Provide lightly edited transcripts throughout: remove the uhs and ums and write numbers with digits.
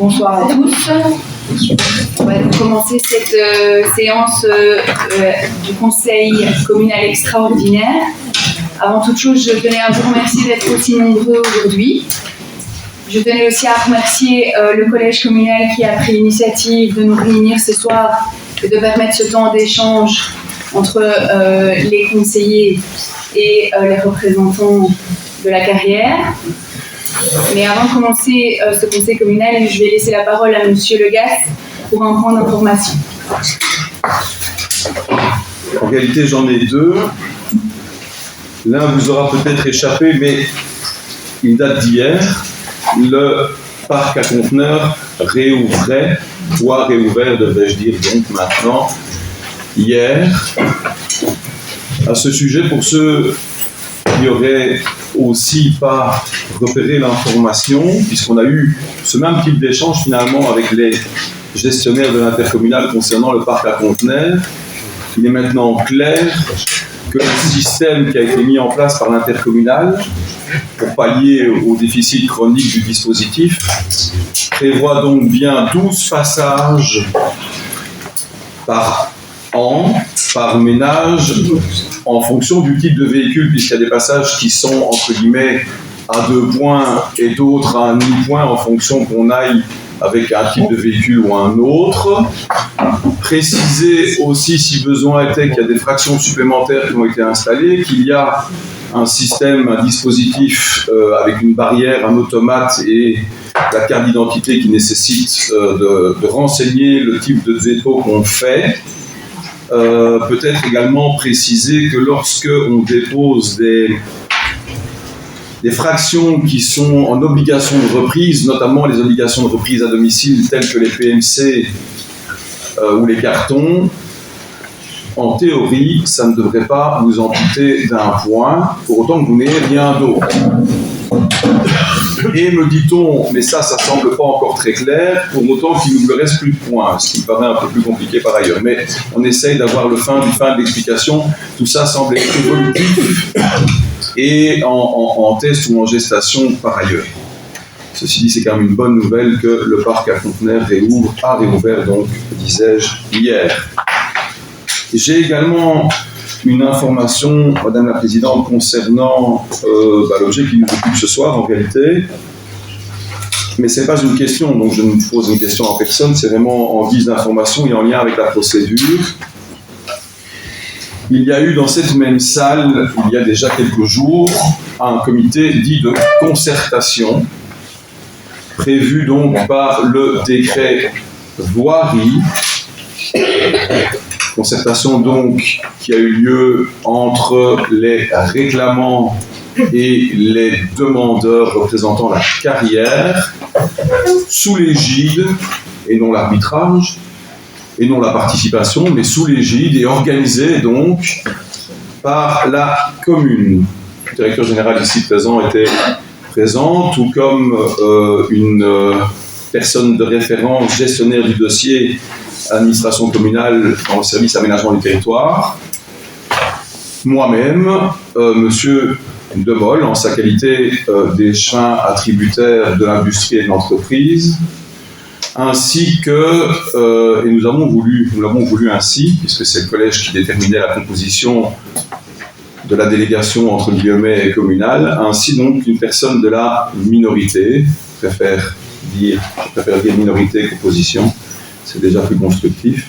Bonsoir à tous. On va donc commencer cette séance du Conseil communal extraordinaire. Avant toute chose, je tenais à vous remercier d'être aussi nombreux aujourd'hui. Je tenais aussi à remercier le collège communal qui a pris l'initiative de nous réunir ce soir et de permettre ce temps d'échange entre les conseillers et les représentants de la carrière. Mais avant de commencer ce conseil communal, je vais laisser la parole à Monsieur Legas pour un point d'information. En réalité, j'en ai deux. L'un vous aura peut-être échappé, mais il date d'hier. Le parc à conteneurs réouvrait, ou a réouvert, devrais-je dire, donc maintenant, hier. À ce sujet, pour ceux qui n'auraient aussi pas repéré l'information, puisqu'on a eu ce même type d'échange finalement avec les gestionnaires de l'intercommunal concernant le parc à conteneurs, il est maintenant clair que le système qui a été mis en place par l'intercommunal pour pallier au déficit chronique du dispositif prévoit donc bien 12 passages par an, par ménage, en fonction du type de véhicule, puisqu'il y a des passages qui sont, entre guillemets, à 2 points et d'autres à un demi-point en fonction qu'on aille avec un type de véhicule ou un autre. Préciser aussi, si besoin était, qu'il y a des fractions supplémentaires qui ont été installées, qu'il y a un système, un dispositif avec une barrière, un automate et la carte d'identité qui nécessite de renseigner le type de dépôt qu'on fait. Peut-être également préciser que lorsque on dépose des fractions qui sont en obligation de reprise, notamment les obligations de reprise à domicile telles que les PMC ou les cartons, en théorie, ça ne devrait pas vous amputer d'un point, pour autant que vous n'ayez rien d'autre. Et me dit-on, mais ça semble pas encore très clair, pour autant qu'il ne me reste plus de points, ce qui me paraît un peu plus compliqué par ailleurs. Mais on essaye d'avoir le fin de l'explication. Tout ça semble être évolutif et en test ou en gestation par ailleurs. Ceci dit, c'est quand même une bonne nouvelle que le parc à conteneurs a réouvert, donc, disais-je, hier. J'ai également une information, Madame la Présidente, concernant l'objet qui nous occupe ce soir, en réalité. Mais ce n'est pas une question, donc je ne pose une question à personne, c'est vraiment en guise d'information et en lien avec la procédure. Il y a eu dans cette même salle, il y a déjà quelques jours, un comité dit de concertation, prévu donc par le décret voirie. Concertation donc qui a eu lieu entre les réclamants et les demandeurs représentant la carrière, sous l'égide, et non l'arbitrage, et non la participation, mais sous l'égide et organisée donc par la commune. Le directeur général ici présent était présent, tout comme une personne de référence, gestionnaire du dossier administration communale dans le service aménagement du territoire, moi-même, Monsieur Demol, en sa qualité d'échevin attributaire de l'industrie et de l'entreprise, ainsi que, et nous l'avons voulu ainsi, puisque c'est le collège qui déterminait la composition de la délégation entre guillemets communale, ainsi donc une personne de la minorité, je préfère dire minorité qu'opposition, c'est déjà plus constructif.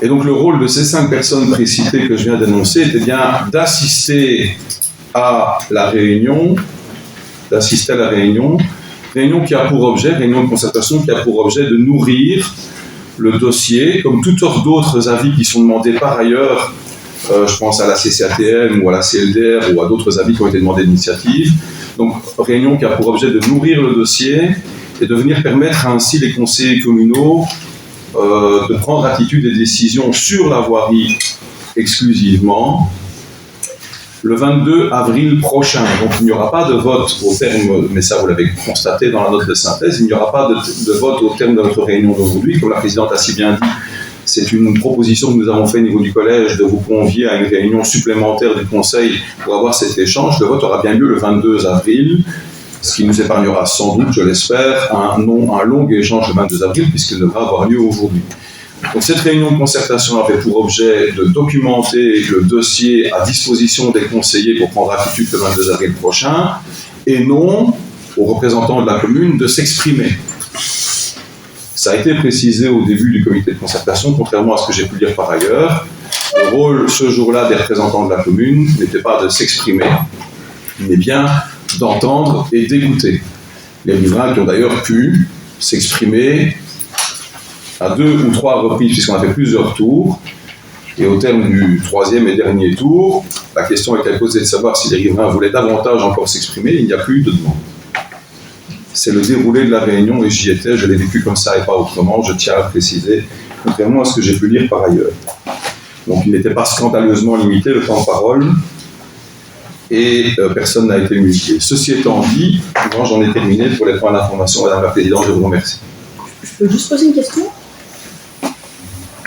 Et donc le rôle de ces 5 personnes précitées que je viens d'énoncer était bien d'assister à la réunion, réunion qui a pour objet, réunion de concertation qui a pour objet de nourrir le dossier, comme tout autre d'autres avis qui sont demandés par ailleurs, je pense à la CCATM ou à la CLDR ou à d'autres avis qui ont été demandés d'initiative. Donc réunion qui a pour objet de nourrir le dossier et de venir permettre ainsi les conseillers communaux de prendre attitude et décision sur la voirie exclusivement le 22 avril prochain. Donc il n'y aura pas de vote au terme, mais ça vous l'avez constaté dans la note de synthèse, il n'y aura pas de vote au terme de notre réunion d'aujourd'hui. Comme la Présidente a si bien dit, c'est une proposition que nous avons faite au niveau du collège de vous convier à une réunion supplémentaire du Conseil pour avoir cet échange. Le vote aura bien lieu le 22 avril. ce qui nous épargnera sans doute, je l'espère, un long échange le 22 avril, puisqu'il devra avoir lieu aujourd'hui. Donc cette réunion de concertation avait pour objet de documenter le dossier à disposition des conseillers pour prendre attitude le 22 avril prochain, et non aux représentants de la commune de s'exprimer. Ça a été précisé au début du comité de concertation, contrairement à ce que j'ai pu lire par ailleurs. Le rôle ce jour-là des représentants de la commune n'était pas de s'exprimer, mais bien d'entendre et d'écouter. Les riverains qui ont d'ailleurs pu s'exprimer à 2 ou 3 reprises, puisqu'on a fait plusieurs tours. Et au terme du 3e et dernier tour, la question était posée de savoir si les riverains voulaient davantage encore s'exprimer. Il n'y a plus eu de demande. C'est le déroulé de la réunion et j'y étais, je l'ai vécu comme ça et pas autrement, je tiens à préciser, contrairement à ce que j'ai pu lire par ailleurs. Donc il n'était pas scandaleusement limité le temps de parole et personne n'a été humilié. Ceci étant dit, j'en ai terminé pour les points d'information. Madame la Présidente, je vous remercie. Je peux juste poser une question?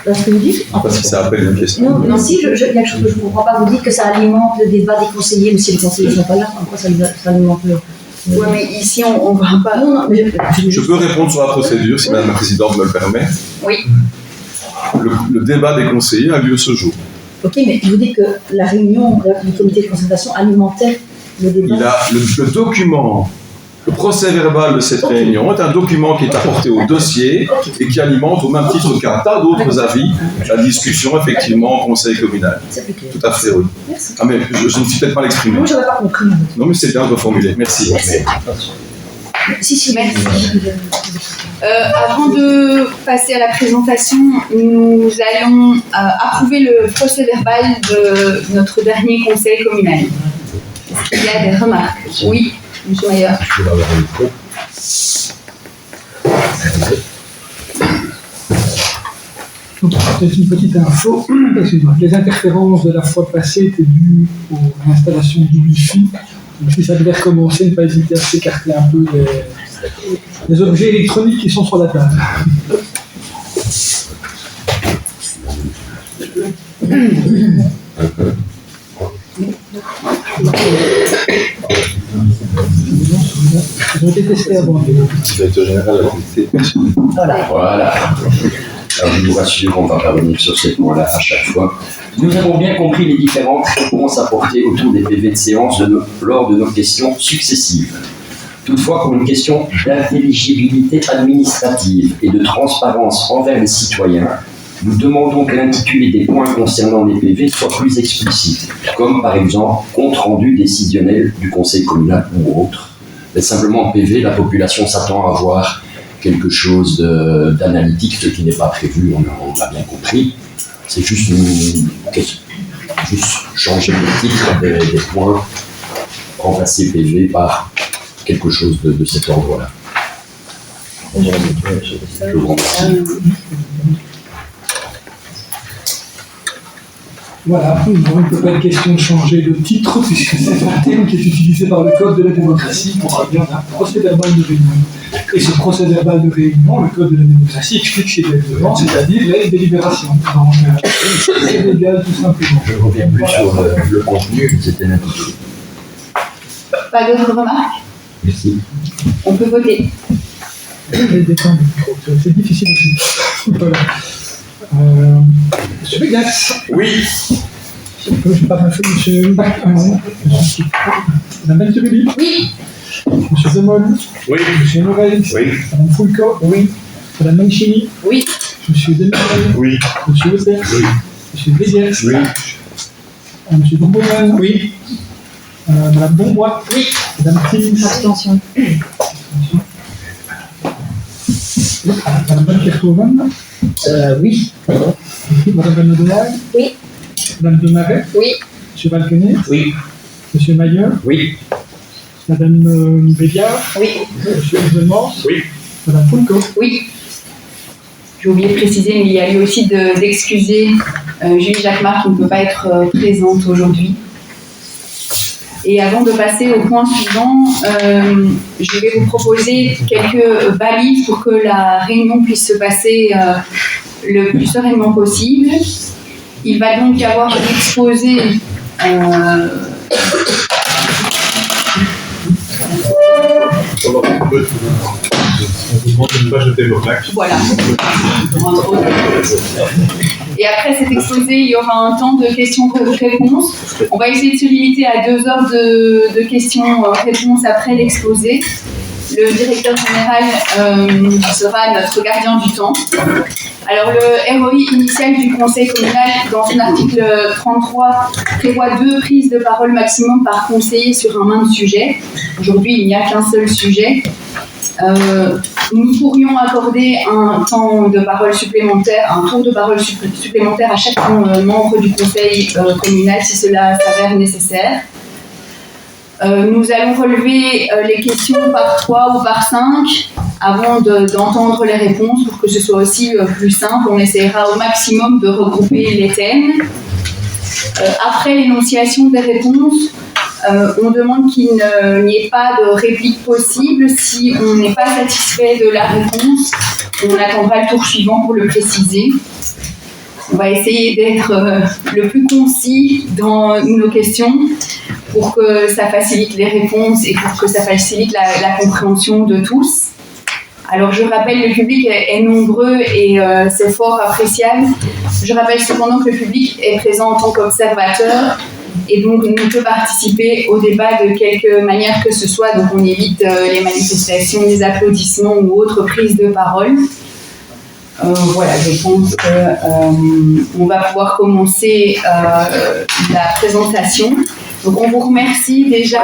Ce que vous dites? Parce que ça appelle une question. Non, si, il y a quelque chose que je ne comprends pas. Vous dites que ça alimente le débat des conseillers, mais si les conseillers ne sont pas là, en quoi ça alimente le... Oui, mais ici, on ne va pas... Non, mais je peux répondre sur la procédure, si Madame la Présidente me le permet. Oui. Le débat des conseillers a lieu ce jour. Ok, mais vous dites que la réunion du comité de concertation alimentait le débat. Le document, le procès verbal de cette réunion est un document qui est apporté au dossier et qui alimente, au même titre qu'un tas d'autres avis, la discussion effectivement au conseil communal. C'est plus clair. Tout à fait, oui. Merci. Ah mais je ne suis peut-être pas l'exprimer. Moi, je n'avais pas compris. Non mais c'est bien reformulé. Merci. Si, merci. Avant de passer à la présentation, nous allons approuver le procès verbal de notre dernier conseil communal. Est-ce qu'il y a des remarques? Oui, M. Mayer. Je vais avoir un micro. Peut-être une petite info. Excusez-moi. Les interférences de la fois passée étaient dues à l'installation du Wi-Fi. Donc, si ça devait recommencer, ne pas hésiter à s'écarter un peu des objets électroniques qui sont sur la table. Ils ont été testés avant. Directeur général de la qualité. Voilà. Alors, je vous rassure, on va revenir sur ces points-là à chaque fois. Nous avons bien compris les différentes réponses apportées autour des PV de séance lors de nos questions successives. Toutefois, pour une question d'intelligibilité administrative et de transparence envers les citoyens, nous demandons que l'intitulé des points concernant les PV soit plus explicite, comme par exemple compte rendu décisionnel du conseil communal ou autre. Mais simplement PV, la population s'attend à voir quelque chose d'analytique, ce qui n'est pas prévu, on l'a bien compris. C'est juste changer le titre des points, remplacer PV par quelque chose de cet ordre-là. Je vous remercie. Voilà, il ne peut pas être question de changer de titre, puisque c'est un terme qui est utilisé par le Code de la démocratie pour parler d'un procès verbal de réunion. Et ce procès verbal de réunion, le Code de la démocratie explique chez les devants, c'est-à-dire les délibérations. Donc, c'est légal tout simplement. Je reviens plus sur le contenu, c'était l'intitulé. Pas d'autres remarques? Merci. On peut voter. C'est difficile aussi. Voilà. Monsieur Bégas. Oui. Je parle un peu, monsieur Bachmann. Madame Beltebelli. Oui. Monsieur Zemol. Oui. Monsieur Morel. Oui. Madame Fulco. Oui. Madame Mancini. Oui. Monsieur Demirel. Oui. Monsieur Lepers. Oui. Monsieur Béziers. Oui. Monsieur Bourboman. Oui. Madame Bonbois. Oui. Madame Tims. Abstention. Madame Van Kerkhoven. Oui. Madame Van Odelag. Oui. Madame Demaret. Oui. Monsieur Valkenet. Oui. Monsieur Mayer. Oui. Madame Béliard. Oui. Monsieur Zemors. Oui. Madame Fulco. Oui. J'ai oublié de préciser, mais il y a lieu aussi d'excuser Julie Jacquemart qui ne peut pas être présente aujourd'hui. Et avant de passer au point suivant, je vais vous proposer quelques balises pour que la réunion puisse se passer le plus sereinement possible. Il va donc y avoir un exposé On vous demande de ne pas jeter vos plaques. Voilà. Et après cet exposé, il y aura un temps de questions-réponses. On va essayer de se limiter à 2 heures de questions-réponses après l'exposé. Le directeur général sera notre gardien du temps. Alors, le ROI initial du conseil communal, dans son article 33, prévoit 2 prises de parole maximum par conseiller sur un même sujet. Aujourd'hui, il n'y a qu'un seul sujet. Nous pourrions accorder un temps de parole supplémentaire, un tour de parole supplémentaire à chaque membre du conseil communal si cela s'avère nécessaire. Nous allons relever les questions par 3 ou par 5 avant d'entendre les réponses pour que ce soit aussi plus simple. On essaiera au maximum de regrouper les thèmes. Après l'énonciation des réponses, on demande qu'il n'y ait pas de réplique possible. Si on n'est pas satisfait de la réponse, on attendra le tour suivant pour le préciser. On va essayer d'être le plus concis dans nos questions pour que ça facilite les réponses et pour que ça facilite la compréhension de tous. Alors je rappelle, le public est nombreux et c'est fort appréciable. Je rappelle cependant que le public est présent en tant qu'observateur et donc ne peut participer au débat de quelque manière que ce soit. Donc on évite les manifestations, les applaudissements ou autres prises de parole. Voilà, je pense qu'on va pouvoir commencer la présentation. Donc on vous remercie déjà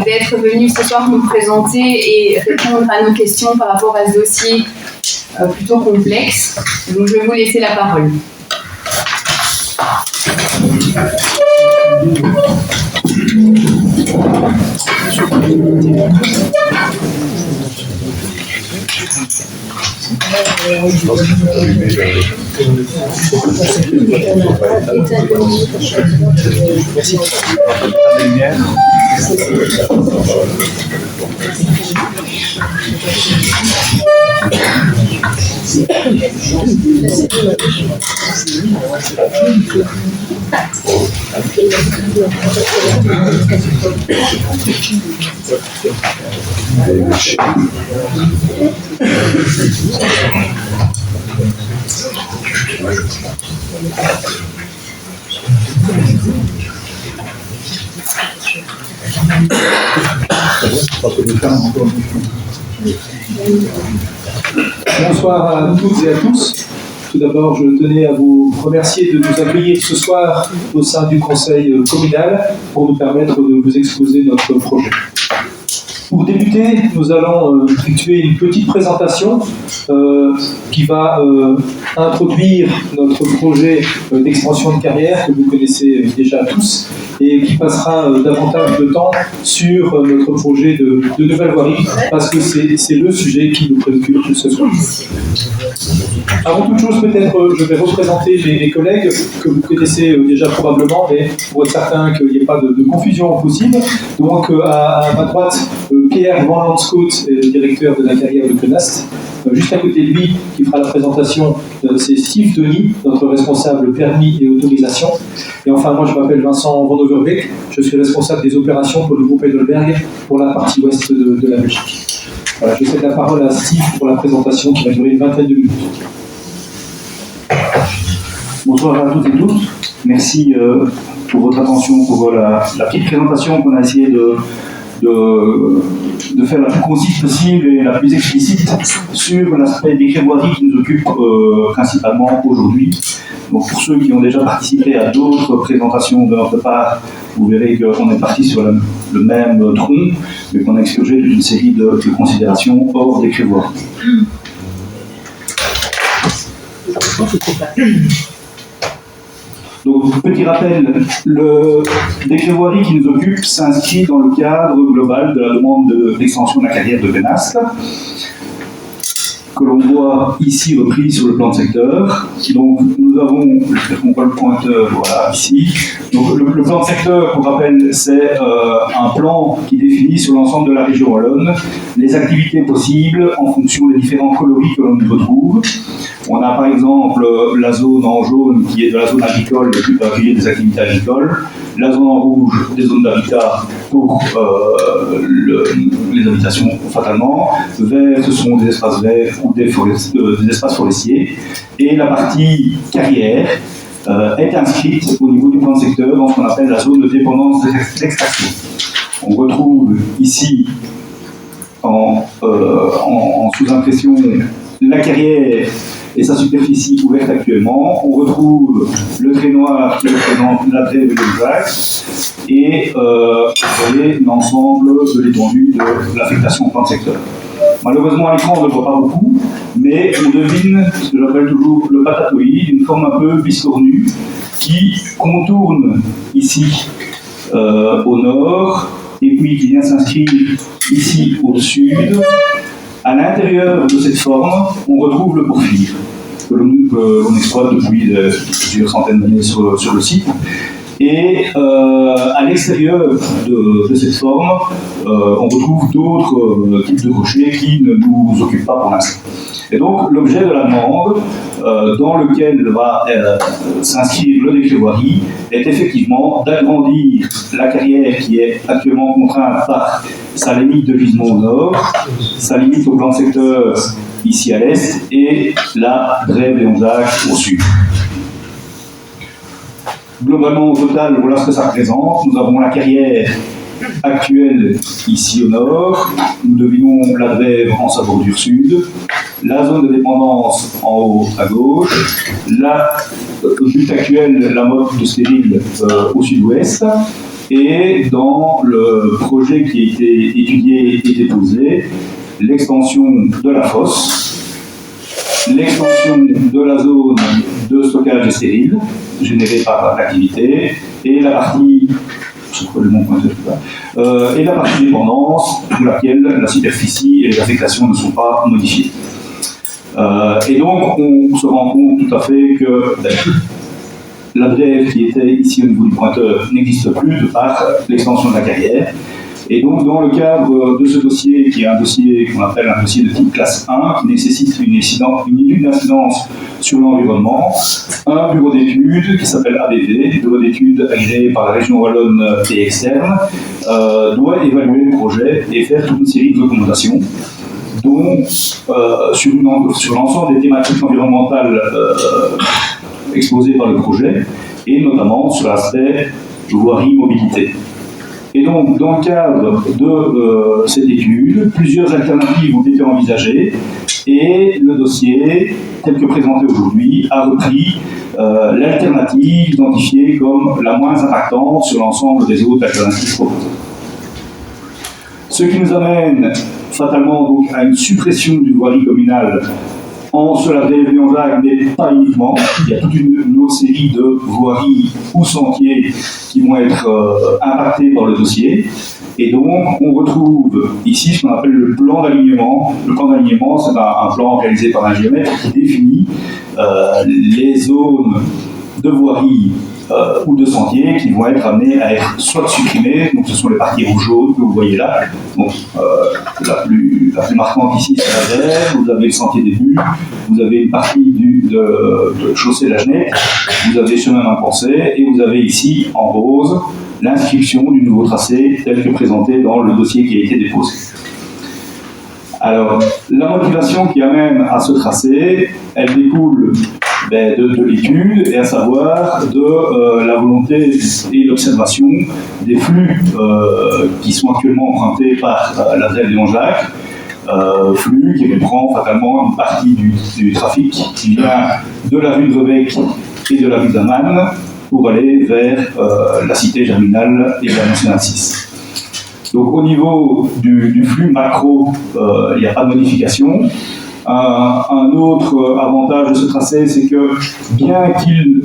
d'être venus ce soir nous présenter et répondre à nos questions par rapport à ce dossier plutôt complexe. Donc je vais vous laisser la parole. Bonsoir à toutes et à tous. Tout d'abord, je tenais à vous remercier de nous accueillir ce soir au sein du conseil communal pour nous permettre de vous exposer notre projet. Pour débuter, nous allons effectuer une petite présentation qui va introduire notre projet d'extension de carrière que vous connaissez déjà tous et qui passera davantage de temps sur notre projet de nouvelle voirie parce que c'est le sujet qui nous préoccupe ce soir. Avant toute chose, peut-être je vais représenter mes collègues que vous connaissez déjà probablement, mais pour être certain qu'il n'y ait pas de confusion possible. Donc à ma droite, Pierre Van Landscoot, le directeur de la carrière de Penast. Juste à côté de lui, qui fera la présentation, c'est Steve Denis, notre responsable permis et autorisation. Et enfin, moi, je m'appelle Vincent Van Overbeek, je suis responsable des opérations pour le groupe Heidelberg pour la partie ouest de la Belgique. Voilà, je cède la parole à Steve pour la présentation qui va durer une vingtaine de minutes. Bonsoir à toutes et tous. Merci pour votre attention, pour la petite présentation qu'on a essayé de faire la plus concise possible et la plus explicite sur l'aspect des crévoiries qui nous occupe principalement aujourd'hui. Donc pour ceux qui ont déjà participé à d'autres présentations de notre part, vous verrez qu'on est parti sur le même tronc, mais qu'on a expurgé toute une série de considérations hors des crévoiries. Donc, petit rappel, le décret voirie qui nous occupe s'inscrit dans le cadre global de la demande d'extension de la carrière de Penast, que l'on voit ici repris sur le plan de secteur. Donc, nous avons, on voit le pointeur, voilà, ici. Donc, le plan de secteur, pour rappel, c'est un plan qui définit sur l'ensemble de la région wallonne les activités possibles en fonction des différents coloris que l'on y retrouve. On a par exemple la zone en jaune qui est de la zone agricole et qui peut accueillir des activités agricoles, la zone en rouge des zones d'habitat pour les habitations fatalement, vert ce sont des espaces verts ou des espaces forestiers, et la partie carrière est inscrite au niveau du plan de secteur dans ce qu'on appelle la zone de dépendance d'extraction. On retrouve ici en sous-impression la carrière et sa superficie ouverte actuellement. On retrouve le trait noir qui représente la drève de l'Aubrac et vous voyez l'ensemble de l'étendue de l'affectation au plan de secteur. Malheureusement, à l'écran, on ne le voit pas beaucoup, mais on devine ce que j'appelle toujours le patatoïde, une forme un peu biscornue qui contourne ici au nord et puis qui vient s'inscrire ici au sud. À l'intérieur de cette forme, on retrouve le porphyre que l'on exploite depuis plusieurs centaines d'années sur le site. Et à l'extérieur de cette forme, on retrouve d'autres types de rochers qui ne nous occupent pas pour l'instant. Et donc, l'objet de la demande, dans lequel va s'inscrire le décret voirie, est effectivement d'agrandir la carrière qui est actuellement contrainte par sa limite de gisement au nord, sa limite au plan de secteur ici à l'est, et la drève Léonzac au sud. Globalement, au total, voilà ce que ça représente. Nous avons la carrière actuelle ici au nord, nous devinons la drève en sa bordure sud, la zone de dépendance en haut à gauche, la butte actuelle, la motte de stérile au sud-ouest, et dans le projet qui a été étudié et déposé, l'extension de la fosse, l'extension de la zone de stockage de stérile générée par l'activité, et la partie et la partie dépendance pour laquelle la superficie et les affectations ne sont pas modifiées. Et donc on se rend compte tout à fait que la drève qui était ici au niveau du pointeur n'existe plus de par l'extension de la carrière. Et donc, dans le cadre de ce dossier, qui est un dossier qu'on appelle un dossier de type classe 1, qui nécessite une étude d'incidence sur l'environnement, un bureau d'études qui s'appelle ABV, bureau d'études agréé par la région wallonne et externe, doit évaluer le projet et faire toute une série de recommandations, dont sur l'ensemble des thématiques environnementales exposées par le projet, et notamment sur l'aspect voirie-mobilité. Et donc, dans le cadre de cette étude, plusieurs alternatives ont été envisagées et le dossier, tel que présenté aujourd'hui, a repris l'alternative identifiée comme la moins impactante sur l'ensemble des autres alternatives proposées. Ce qui nous amène fatalement donc à une suppression du voirie communal en cela Léonzac, mais pas uniquement. Il y a toute une autre série de voiries ou sentiers qui vont être impactés par le dossier. Et donc, on retrouve ici ce qu'on appelle le plan d'alignement. Le plan d'alignement, c'est un plan réalisé par un géomètre qui définit les zones de voirie ou de sentiers qui vont être amenés à être soit supprimés, donc ce sont les parties rouge-jaune que vous voyez là. Donc, la plus marquante ici, c'est la drève, vous avez le sentier des bulles, vous avez une partie de chaussée la Genette, vous avez chemin Impensé, et vous avez ici, en rose, l'inscription du nouveau tracé tel que présenté dans le dossier qui a été déposé. Alors, la motivation qui amène à ce tracé, elle découle de l'étude, et à savoir de la volonté et l'observation des flux qui sont actuellement empruntés par la drève Léonzac, flux qui reprend fatalement une partie du trafic qui vient de la rue de Rebec et de la rue d'Aman pour aller vers la cité germinale et la nationale 6. Donc au niveau du flux macro, il n'y a pas de modification. Un autre avantage de ce tracé, c'est que bien qu'il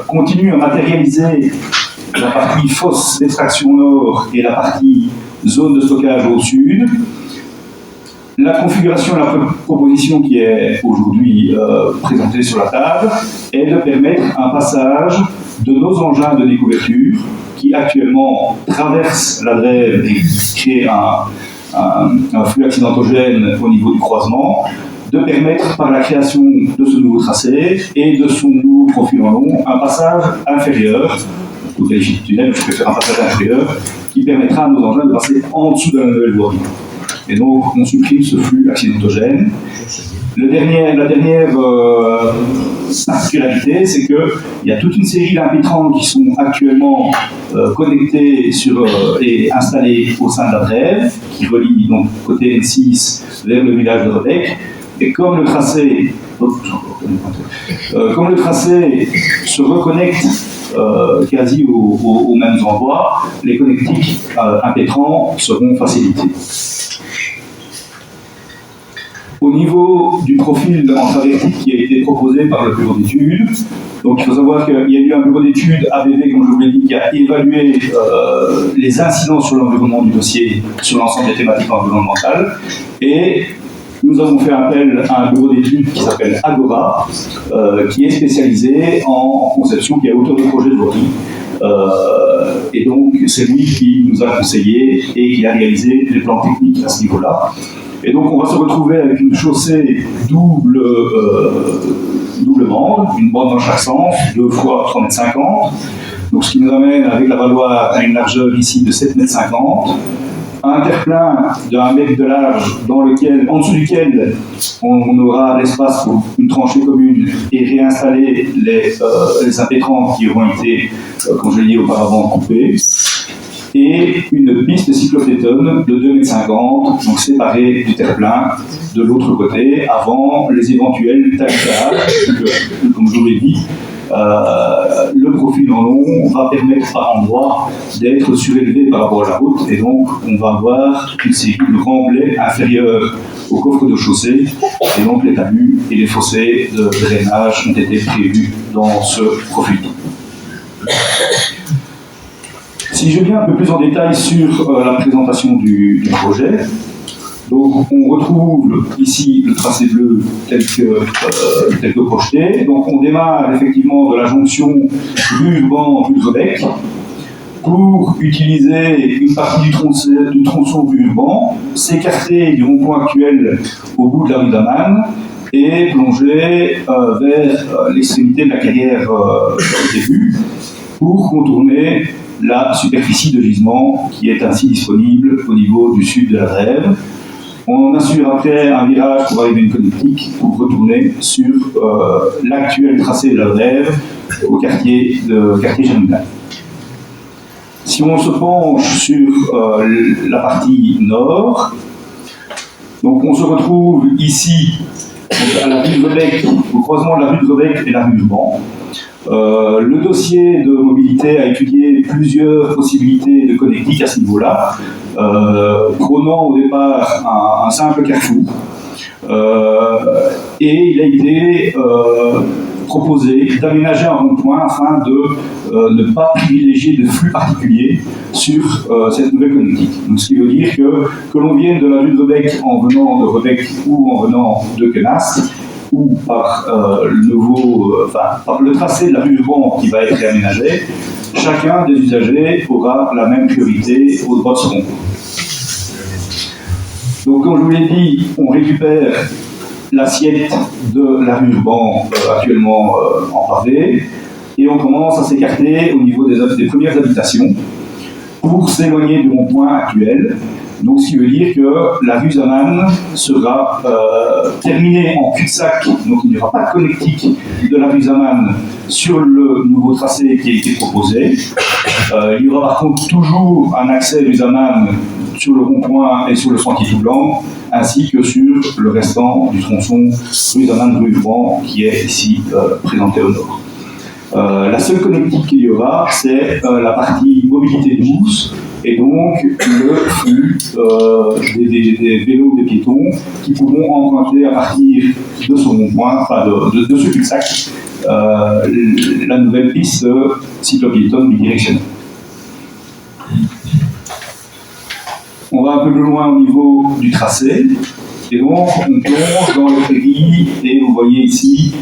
continue à matérialiser la partie fosse d'extraction nord et la partie zone de stockage au sud, la configuration et la proposition qui est aujourd'hui présentée sur la table est de permettre un passage de nos engins de découverture qui actuellement traversent la drève et qui créent un flux accidentogène au niveau du croisement de permettre par la création de ce nouveau tracé et de son nouveau profil en long un passage inférieur, au qualifié de tunnel, je préfère un passage inférieur, qui permettra à nos engins de passer en dessous de la nouvelle voirie. Et donc on supprime ce flux accidentogène. La dernière particularité, c'est qu'il y a toute une série d'impétrants qui sont actuellement connectés et installés au sein de la Drève, qui relie donc côté N6 vers le village de Rebec. Et comme le tracé se reconnecte quasi aux mêmes endroits, les connectiques impétrants seront facilités. Au niveau du profil en traversique qui a été proposé par le bureau d'études, donc il faut savoir qu'il y a eu un bureau d'études ABV, comme je vous l'ai dit, qui a évalué les incidences sur l'environnement du dossier, sur l'ensemble des thématiques environnementales, et nous avons fait appel à un bureau d'études qui s'appelle Agora, qui est spécialisé en conception, qui est auteur de projet de voirie. Et donc c'est lui qui nous a conseillé et qui a réalisé les plans techniques à ce niveau-là. Et donc on va se retrouver avec une chaussée double bande, une bande dans chaque sens, 2 fois 3,50 m. Donc ce qui nous amène avec la Valoire à une largeur ici de 7,50 m. Un terre-plein d'1 mètre de large en dessous duquel on aura l'espace pour une tranchée commune et réinstaller les impétrants qui auront été, comme je l'ai dit auparavant, coupés. Et une piste cyclopiétonne de 2,50 m, donc séparée du terre-plein de l'autre côté, avant les éventuels talitages. Comme je vous l'ai dit, le profil en long va permettre par endroits d'être surélevé par rapport à la route, et donc on va avoir une série de remblais inférieurs au coffre de chaussée, et donc les talus et les fossés de drainage ont été prévus dans ce profil. Si je viens un peu plus en détail sur la présentation du projet, donc on retrouve ici le tracé bleu tel que projeté. Donc on démarre effectivement de la jonction rue-Urban-rue de Rebec pour utiliser une partie du tronçon rue-Urban, s'écarter du rond-point actuel au bout de la rue d'Aman et plonger vers l'extrémité de la carrière début pour contourner la superficie de gisement qui est ainsi disponible au niveau du sud de la Drève. On assure après un virage pour arriver à une connectique pour retourner sur l'actuel tracé de la Drève au quartier Germinal. Si on se penche sur la partie nord, donc on se retrouve ici à la rue de Rebec, au croisement de la rue de Rebec et la rue Urban. Le dossier de mobilité a étudié plusieurs possibilités de connectique à ce niveau-là, prônant au départ un simple carrefour. Et il a été proposé d'aménager un rond-point afin de ne pas privilégier de flux particuliers sur cette nouvelle connectique. Donc, ce qui veut dire que l'on vienne de la rue de Rebec en venant de Rebec ou en venant de Quenas, ou par par le tracé de la rue Urban qui va être réaménagé, chacun des usagers aura la même priorité au droit de ce rond-point. Donc, comme je vous l'ai dit, on récupère l'assiette de la rue Urban actuellement en pavé, et on commence à s'écarter au niveau des premières habitations pour s'éloigner du rond-point actuel. Donc, ce qui veut dire que la rue Zaman sera terminée en cul-de-sac, donc il n'y aura pas de connectique de la rue Zaman sur le nouveau tracé qui a été proposé. Il y aura par contre toujours un accès rue Zaman sur le rond-point et sur le sentier tout blanc, ainsi que sur le restant du tronçon rue Zaman-rue Urban qui est ici présenté au nord. La seule connectique qu'il y aura, c'est la partie mobilité douce, et donc le flux des vélos, des piétons, qui pourront emprunter à partir de ce rond-point, enfin de ce cul-de-sac, la nouvelle piste cyclopiétonne bidirectionnelle. On va un peu plus loin au niveau du tracé, et donc on plonge dans le prairie, et vous voyez ici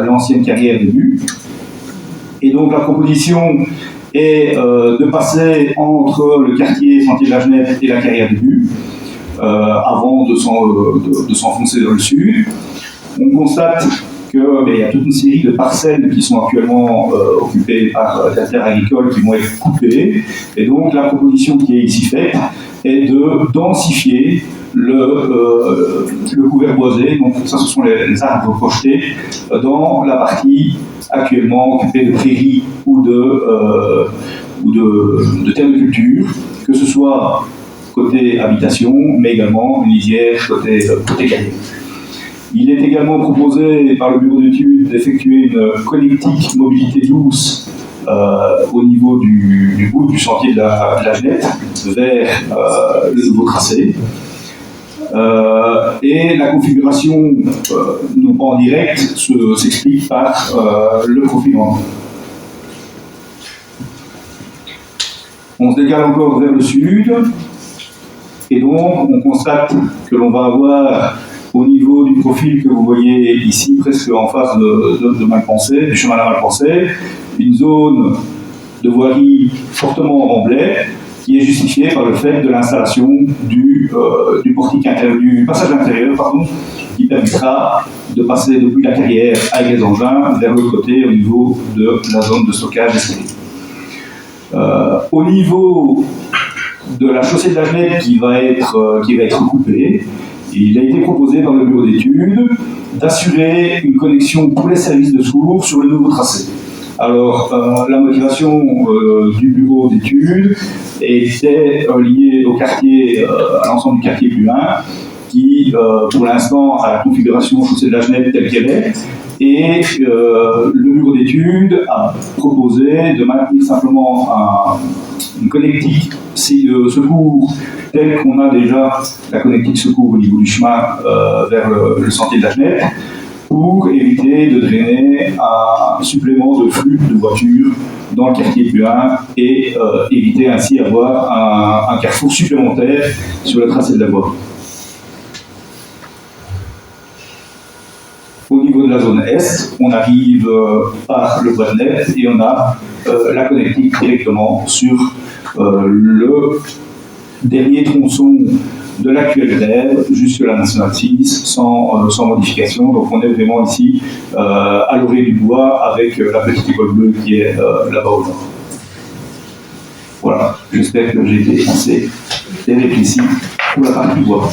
l'ancienne carrière début. Et donc la proposition est de passer entre le quartier Sentier de la Genève et la carrière début, avant de s'enfoncer dans le sud. On constate qu'il y a toute une série de parcelles qui sont actuellement occupées par la terre agricole qui vont être coupées. Et donc la proposition qui est ici faite est de densifier le couvert boisé. Donc ça, ce sont les arbres projetés dans la partie actuellement occupée de prairies ou de terres de culture, que ce soit côté habitation, mais également une lisière côté carrière. Il est également proposé par le bureau d'études d'effectuer une connectique mobilité douce au niveau du bout du sentier de la Genette vers le nouveau tracé. Et la configuration, non pas en direct, s'explique par le profil rendement. On se décale encore vers le sud, et donc on constate que l'on va avoir au niveau du profil que vous voyez ici, presque en face de Malpensé, du chemin de la Malpensé, une zone de voirie fortement en remblai qui est justifiée par le fait de l'installation du portique intérieur, du passage intérieur, qui permettra de passer depuis la carrière avec les engins vers l'autre côté au niveau de la zone de stockage escalier. Au niveau de la chaussée de la Genette qui va être coupée, il a été proposé par le bureau d'études d'assurer une connexion pour les services de secours sur le nouveau tracé. Alors, la motivation du bureau d'études était liée au quartier, à l'ensemble du quartier Puin, qui, pour l'instant, a la configuration chaussée de la Genette telle qu'elle est, et le bureau d'études a proposé de maintenir simplement une connectique secours telle qu'on a déjà la connectique secours au niveau du chemin vers le sentier de la Genette, pour éviter de drainer un supplément de flux de voitures dans le quartier Puin et éviter ainsi d'avoir un carrefour supplémentaire sur le tracé de la voie. Au niveau de la zone Est, on arrive par le bois de net et on a la connectique directement sur le dernier tronçon de l'actuelle grève jusqu'à la Nationale 6 sans modification. Donc on est vraiment ici à l'orée du bois avec la petite école bleue qui est là-bas au nord. Voilà, j'espère que j'ai été assez explicite pour la partie bois.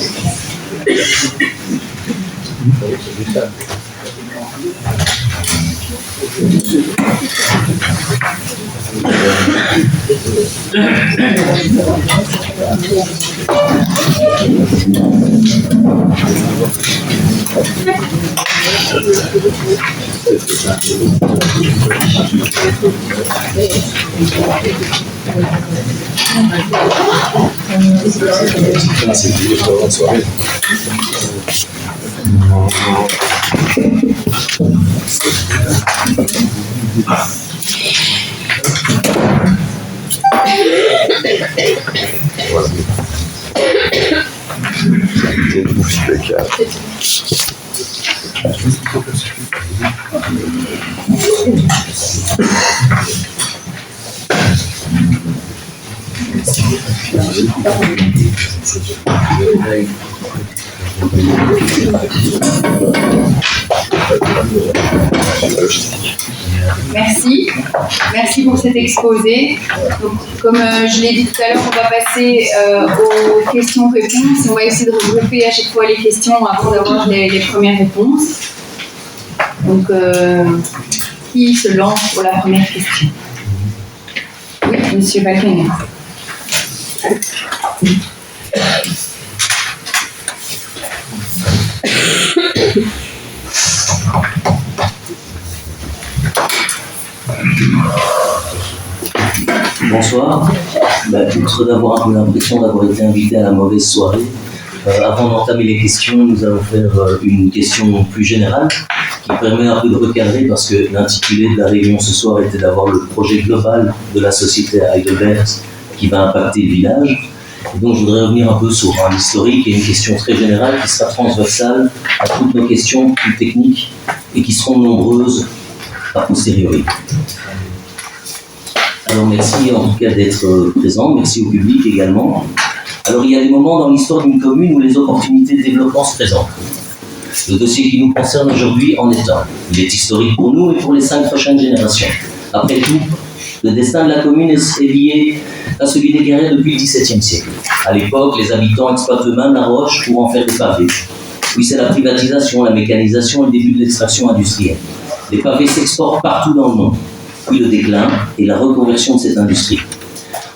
Merci pour cet exposé. Donc, comme je l'ai dit tout à l'heure, on va passer aux questions-réponses. On va essayer de regrouper à chaque fois les questions avant d'avoir les premières réponses. Donc, qui se lance pour la première question? Oui, Monsieur Balken. Bonsoir. Outre d'avoir un peu l'impression d'avoir été invité à la mauvaise soirée, avant d'entamer les questions, nous allons faire une question plus générale qui permet un peu de recadrer parce que l'intitulé de la réunion ce soir était d'avoir le projet global de la société Heidelberg qui va impacter le village. Et donc je voudrais revenir un peu sur un historique et une question très générale qui sera transversale à toutes nos questions plus techniques et qui seront nombreuses a posteriori. Alors merci en tout cas d'être présent, merci au public également. Alors il y a des moments dans l'histoire d'une commune où les opportunités de développement se présentent. Le dossier qui nous concerne aujourd'hui en est un. Il est historique pour nous et pour les 5 prochaines générations. Après tout, le destin de la commune est lié à celui des Guerriers depuis le XVIIe siècle. À l'époque, les habitants exploitent eux-mêmes la roche pour en faire des pavés. Puis c'est la privatisation, la mécanisation et le début de l'extraction industrielle. Les pavés s'exportent partout dans le monde. Puis le déclin et la reconversion de cette industrie.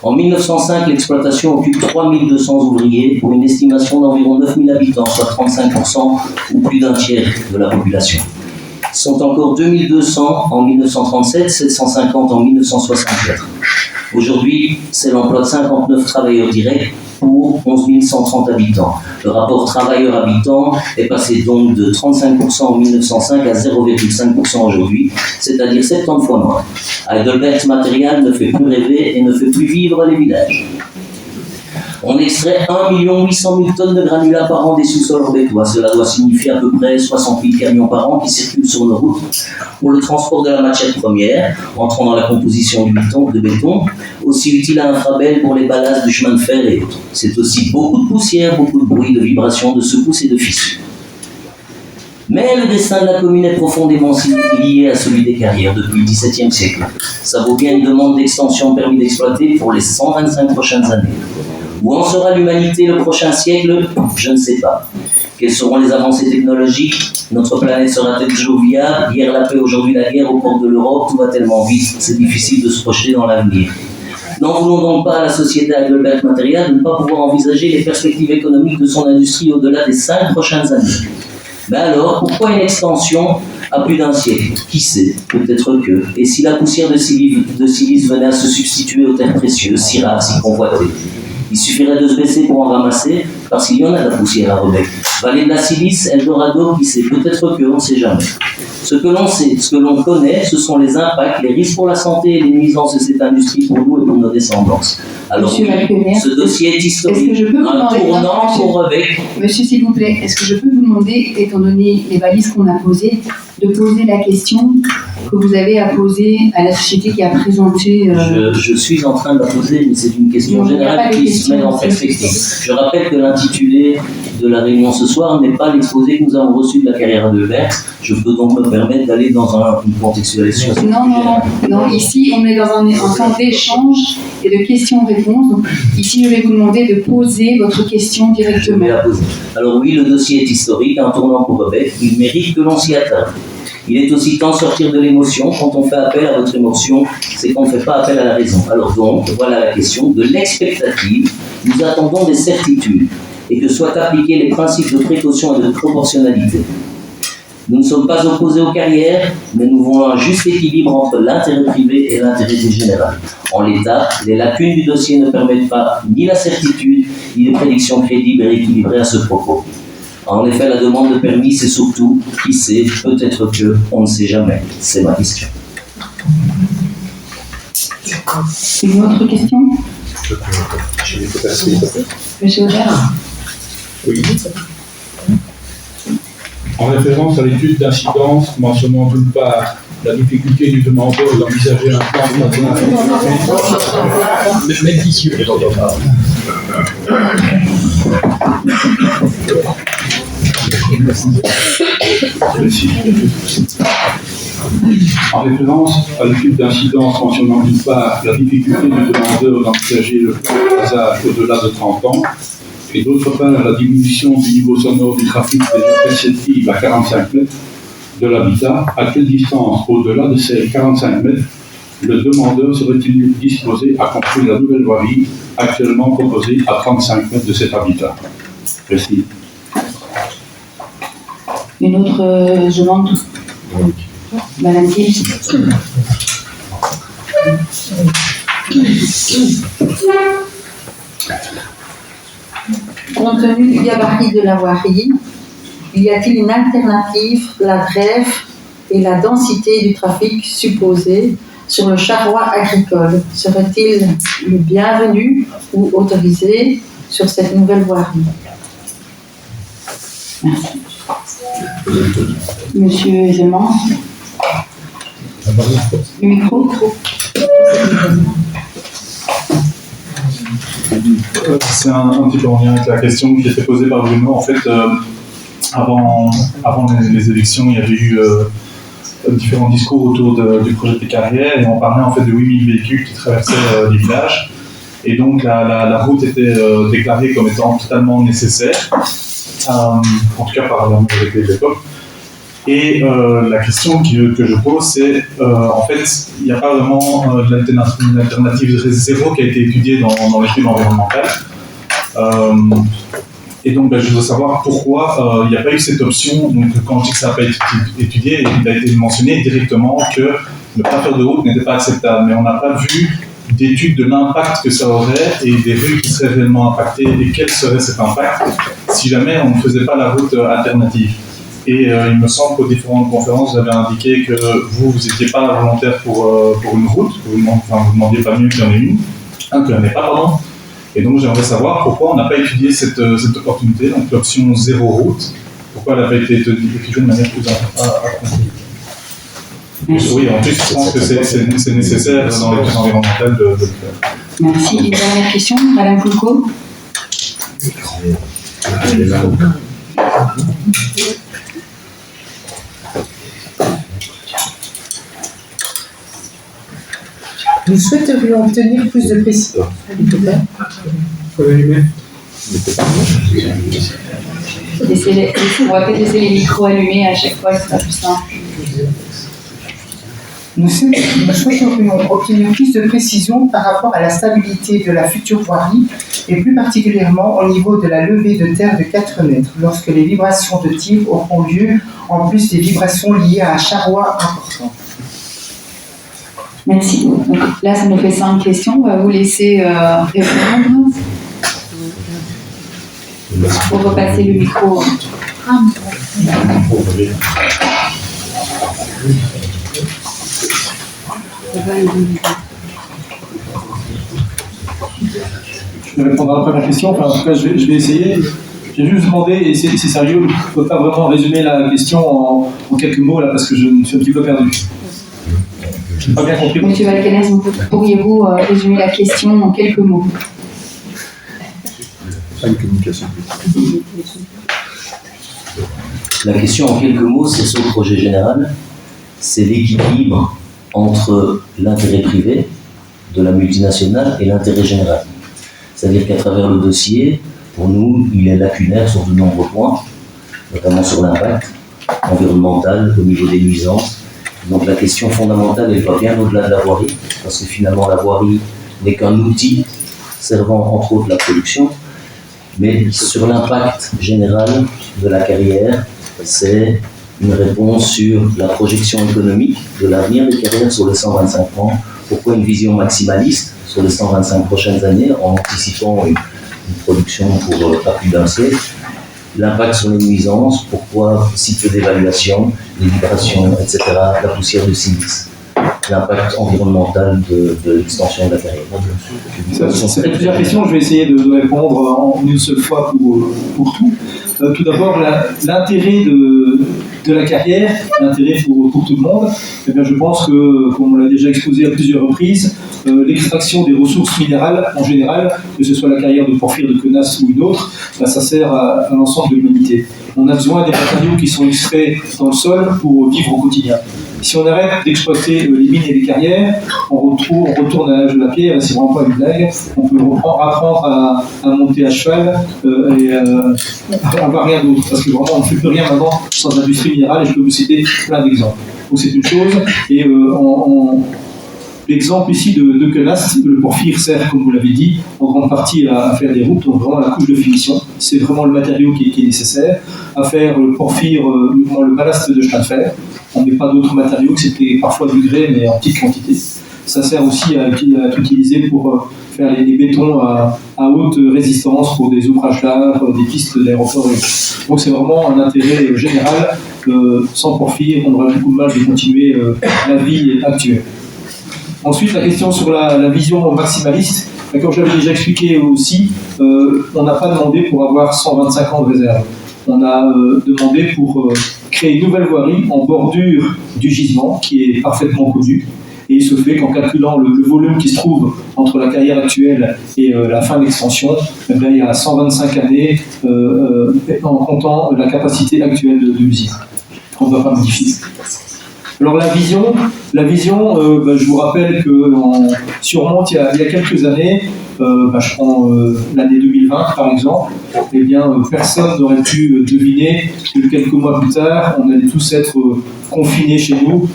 En 1905, l'exploitation occupe 3200 ouvriers pour une estimation d'environ 9000 habitants, soit 35% ou plus d'un tiers de la population. Ils sont encore 2200 en 1937, 750 en 1964. Aujourd'hui, c'est l'emploi de 59 travailleurs directs pour 11 130 habitants. Le rapport travailleur-habitant est passé donc de 35% en 1905 à 0,5% aujourd'hui, c'est-à-dire 70 fois moins. Heidelberg Material ne fait plus rêver et ne fait plus vivre les villages. On extrait 1 800 000 tonnes de granulats par an des sous-sols rebecquois. Cela doit signifier à peu près 60 000 camions par an qui circulent sur nos routes pour le transport de la matière première, entrant dans la composition du béton, aussi utile à Infrabel pour les ballasts du chemin de fer et autres. C'est aussi beaucoup de poussière, beaucoup de bruit, de vibrations, de secousses et de fissures. Mais le destin de la commune est profondément lié à celui des carrières depuis le XVIIe siècle. Ça vaut bien une demande d'extension de permis d'exploiter pour les 125 prochaines années. Où en sera l'humanité le prochain siècle? Je ne sais pas. Quelles seront les avancées technologiques? Notre planète sera-t-elle toujours viable? Hier la paix, aujourd'hui la guerre, aux portes de l'Europe, tout va tellement vite, c'est difficile de se projeter dans l'avenir. N'en voulons donc pas à la société Heidelberg Material de ne pas pouvoir envisager les perspectives économiques de son industrie au-delà des 5 prochaines années. Mais alors, pourquoi une extension à plus d'un siècle? Qui sait? Peut-être que. Et si la poussière de silice venait à se substituer aux terres précieuses, si rares, si convoitées? Il suffirait de se baisser pour en ramasser, parce qu'il y en a de la poussière à Rebec. Vallée de la Silice, Eldorado, qui sait? Peut-être que, on ne sait jamais. Ce que l'on sait, ce que l'on connaît, ce sont les impacts, les risques pour la santé et les nuisances de cette industrie pour nous et pour nos descendants. Alors, ce dossier est historique. Est-ce que je peux vous un demander, tournant pour Rebec. Monsieur, s'il vous plaît, est-ce que je peux vous demander, étant donné les balises qu'on a posées, de poser la question que vous avez à poser à la société qui a présenté... Je suis en train de la poser, mais c'est une question générale qui se met en perspective. Je rappelle que l'intitulé de la réunion ce soir n'est pas l'exposé que nous avons reçu de la carrière de Vert. Je peux donc me permettre d'aller dans une contextualisation. Non, ici on est dans un temps d'échange et de questions-réponses. Donc ici je vais vous demander de poser votre question directement. Je vais la poser. Alors oui, le dossier est historique, un tournant pour Rebec. Il mérite que l'on s'y attarde. Il est aussi temps de sortir de l'émotion. Quand on fait appel à votre émotion, c'est qu'on ne fait pas appel à la raison. Alors donc, voilà la question de l'expectative. Nous attendons des certitudes et que soient appliqués les principes de précaution et de proportionnalité. Nous ne sommes pas opposés aux carrières, mais nous voulons un juste équilibre entre l'intérêt privé et l'intérêt général. En l'état, les lacunes du dossier ne permettent pas ni la certitude, ni des prédictions crédibles et équilibrées à ce propos. En effet, la demande de permis, c'est surtout, qui sait, peut-être que, on ne sait jamais. C'est ma question. Une autre question? Monsieur Audert? Oui. En référence à l'étude d'incidence mentionnant d'une part la difficulté du demandeur d'envisager un plan En référence à l'étude d'incidence mentionnant d'une part la difficulté du demandeur d'envisager le plan de passage au-delà de 30 ans, et d'autre part la diminution du niveau sonore du trafic déjà perceptible à 45 mètres de l'habitat, à quelle distance au-delà de ces 45 mètres le demandeur serait-il disposé à construire la nouvelle voirie actuellement proposée à 35 mètres de cet habitat? Merci. Une autre demande? Madame Gibbs. Compte tenu du gabarit de la voirie, y a-t-il une alternative, la greffe et la densité du trafic supposé sur le charroi agricole? Serait-il le bienvenu ou autorisé sur cette nouvelle voirie? Merci. Monsieur Zemans. Le micro. C'est un petit peu en lien avec la question qui était posée par Bruno. En fait, avant les élections, il y avait eu différents discours autour du projet des carrières et on parlait en fait de 8000 véhicules qui traversaient les villages. Et donc la route était déclarée comme étant totalement nécessaire, en tout cas par la majorité de l'époque. Et la question que je pose, c'est en fait, il n'y a pas vraiment une alternative zéro qui a été étudiée dans l'étude environnementale. Et donc, je veux savoir pourquoi il n'y a pas eu cette option. Donc, quand on dit que ça n'a pas été étudié, il a été mentionné directement que ne pas faire de route n'était pas acceptable. Mais on n'a pas vu d'études de l'impact que ça aurait et des rues qui seraient réellement impactées et quel serait cet impact si jamais on ne faisait pas la route alternative. Et il me semble qu'aux différentes conférences, vous avez indiqué que vous n'étiez pas volontaire pour une route, vous ne demandiez pas mieux qu'il y en ait une, qu'il n'y en ait pas, pardon. Et donc j'aimerais savoir pourquoi on n'a pas étudié cette opportunité, donc l'option zéro route, pourquoi elle n'a pas été étudiée de manière plus approfondie. Oui, en plus, je pense que c'est nécessaire dans l'étude environnementale de le faire. Merci. Une dernière question, Madame Foucault. Nous souhaiterions obtenir plus de précision. On va peut-être laisser les micros allumés à chaque fois, ce sera plus simple. Nous souhaiterions obtenir plus de précision par rapport à la stabilité de la future voirie et plus particulièrement au niveau de la levée de terre de 4 mètres lorsque les vibrations de tir auront lieu en plus des vibrations liées à un charroi important. Merci. Donc, là, ça nous fait 5 questions. On va vous laisser répondre. Pour repasser le micro. Je vais répondre à la première question. Enfin, en tout cas, je vais essayer. J'ai juste demandé, et c'est sérieux, je ne peux pas vraiment résumer la question en quelques mots, là, parce que je me suis un petit peu perdu. Je n'ai pas bien compris. Monsieur Valcanes, pourriez-vous résumer la question en quelques mots? Une communication. La question en quelques mots, c'est sur le projet général. C'est l'équilibre entre l'intérêt privé de la multinationale et l'intérêt général. C'est-à-dire qu'à travers le dossier, pour nous, il est lacunaire sur de nombreux points, notamment sur l'impact environnemental au niveau des nuisances. Donc la question fondamentale, elle va bien au-delà de la voirie, parce que finalement la voirie n'est qu'un outil servant entre autres la production, mais sur l'impact général de la carrière, c'est une réponse sur la projection économique de l'avenir des carrières sur les 125 ans. Pourquoi une vision maximaliste sur les 125 prochaines années en anticipant une production pour pas plus d'un siècle? L'impact sur les nuisances, pourquoi si peu d'évaluation, les vibrations, etc., la poussière de silice, l'impact environnemental de l'extension de la carrière. C'est plusieurs questions, je vais essayer de répondre en une seule fois pour tout. Tout d'abord, l'intérêt de la carrière, l'intérêt pour tout le monde, eh bien, je pense que, comme on l'a déjà exposé à plusieurs reprises, l'extraction des ressources minérales, en général, que ce soit la carrière de Porphyre, de Kenas ou une autre, ça sert à l'ensemble de l'humanité. On a besoin des matériaux qui sont extraits dans le sol pour vivre au quotidien. Si on arrête d'exploiter les mines et les carrières, on retourne à l'âge de la pierre, et c'est vraiment pas une blague. On peut apprendre à monter à cheval et à avoir rien d'autre, parce que vraiment on ne fait plus rien maintenant sans industrie minérale, et je peux vous citer plein d'exemples. Donc c'est une chose, et l'exemple ici de Kenas, le Porphyre sert, comme vous l'avez dit, en grande partie à faire des routes, donc vraiment la couche de finition, c'est vraiment le matériau qui est nécessaire, à faire le Porphyre, le ballast de chemin de fer. On ne met pas d'autres matériaux, que c'était parfois du grès, mais en petite quantité. Ça sert aussi à être utilisé pour faire les bétons à haute résistance pour des ouvrages d'art, des pistes d'aéroports. Donc c'est vraiment un intérêt général. Sans Porphyre, on aurait beaucoup de mal de continuer la vie actuelle. Ensuite, la question sur la vision maximaliste. Comme j'avais déjà expliqué aussi, on n'a pas demandé pour avoir 125 ans de réserve. On a demandé pour créer une nouvelle voirie en bordure du gisement, qui est parfaitement connu, Et il se fait qu'en calculant le volume qui se trouve entre la carrière actuelle et la fin de l'extension, eh bien, il y a 125 années en comptant la capacité actuelle de l'usine. On ne va pas modifier. Alors la vision, je vous rappelle si on remonte il y a quelques années, je prends l'année 2020 par exemple, eh bien personne n'aurait pu deviner que quelques mois plus tard, on allait tous être confinés chez nous,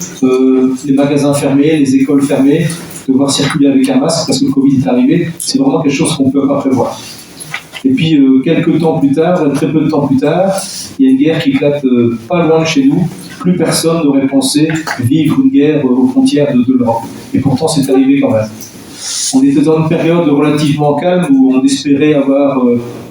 les magasins fermés, les écoles fermées, devoir circuler avec un masque parce que le Covid est arrivé. C'est vraiment quelque chose qu'on ne peut pas prévoir. Et puis, quelques temps plus tard, très peu de temps plus tard, il y a une guerre qui éclate pas loin de chez nous. Plus personne n'aurait pensé vivre une guerre aux frontières de l'Europe. Et pourtant, c'est arrivé quand même. On était dans une période relativement calme où on espérait avoir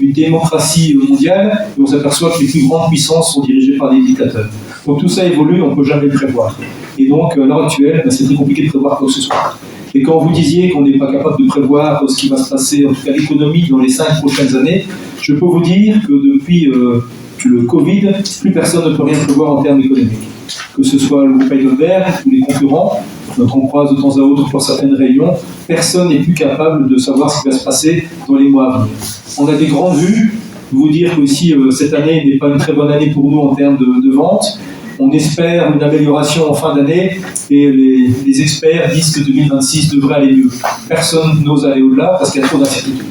une démocratie mondiale, et on s'aperçoit que les plus grandes puissances sont dirigées par des dictateurs. Donc tout ça évolue, on ne peut jamais le prévoir. Et donc, à l'heure actuelle, c'est très compliqué de prévoir quoi que ce soit. Et quand vous disiez qu'on n'est pas capable de prévoir ce qui va se passer, en tout cas l'économie, dans les 5 prochaines années, je peux vous dire que depuis le Covid, plus personne ne peut rien prévoir en termes économiques. Que ce soit le groupe Heidelberg ou les concurrents, qu'on croise de temps à autre pour certaines réunions, personne n'est plus capable de savoir ce qui va se passer dans les mois à venir. On a des grandes vues, vous dire qu'aussi cette année n'est pas une très bonne année pour nous en termes de vente. On espère une amélioration en fin d'année et les experts disent que 2026 devrait aller mieux. Personne n'ose aller au-delà parce qu'il y a trop d'incertitudes.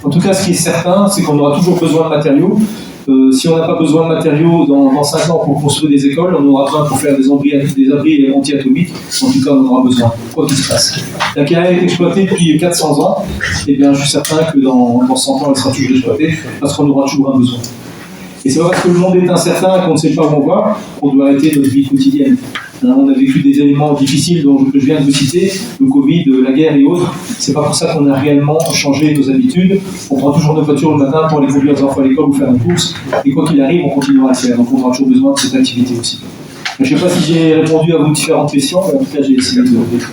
En tout cas, ce qui est certain, c'est qu'on aura toujours besoin de matériaux. Si on n'a pas besoin de matériaux dans 5 ans pour construire des écoles, on aura besoin pour faire des abris anti-atomiques. En tout cas, on en aura besoin, quoi qu'il se passe. La carrière est exploitée depuis 400 ans. Et bien, je suis certain que dans 100 ans, elle sera toujours exploitée parce qu'on aura toujours un besoin. Et c'est pas parce que le monde est incertain et qu'on ne sait pas où on va qu'on doit arrêter notre vie quotidienne. On a vécu des éléments difficiles que je viens de vous citer, le Covid, la guerre et autres. C'est pas pour ça qu'on a réellement changé nos habitudes. On prend toujours nos voitures le matin pour aller conduire les enfants à l'école ou faire nos courses. Et quoi qu'il arrive, on continuera à le faire. Donc on aura toujours besoin de cette activité aussi. Je ne sais pas si j'ai répondu à vos différentes questions, mais en tout cas j'ai essayé de répondre.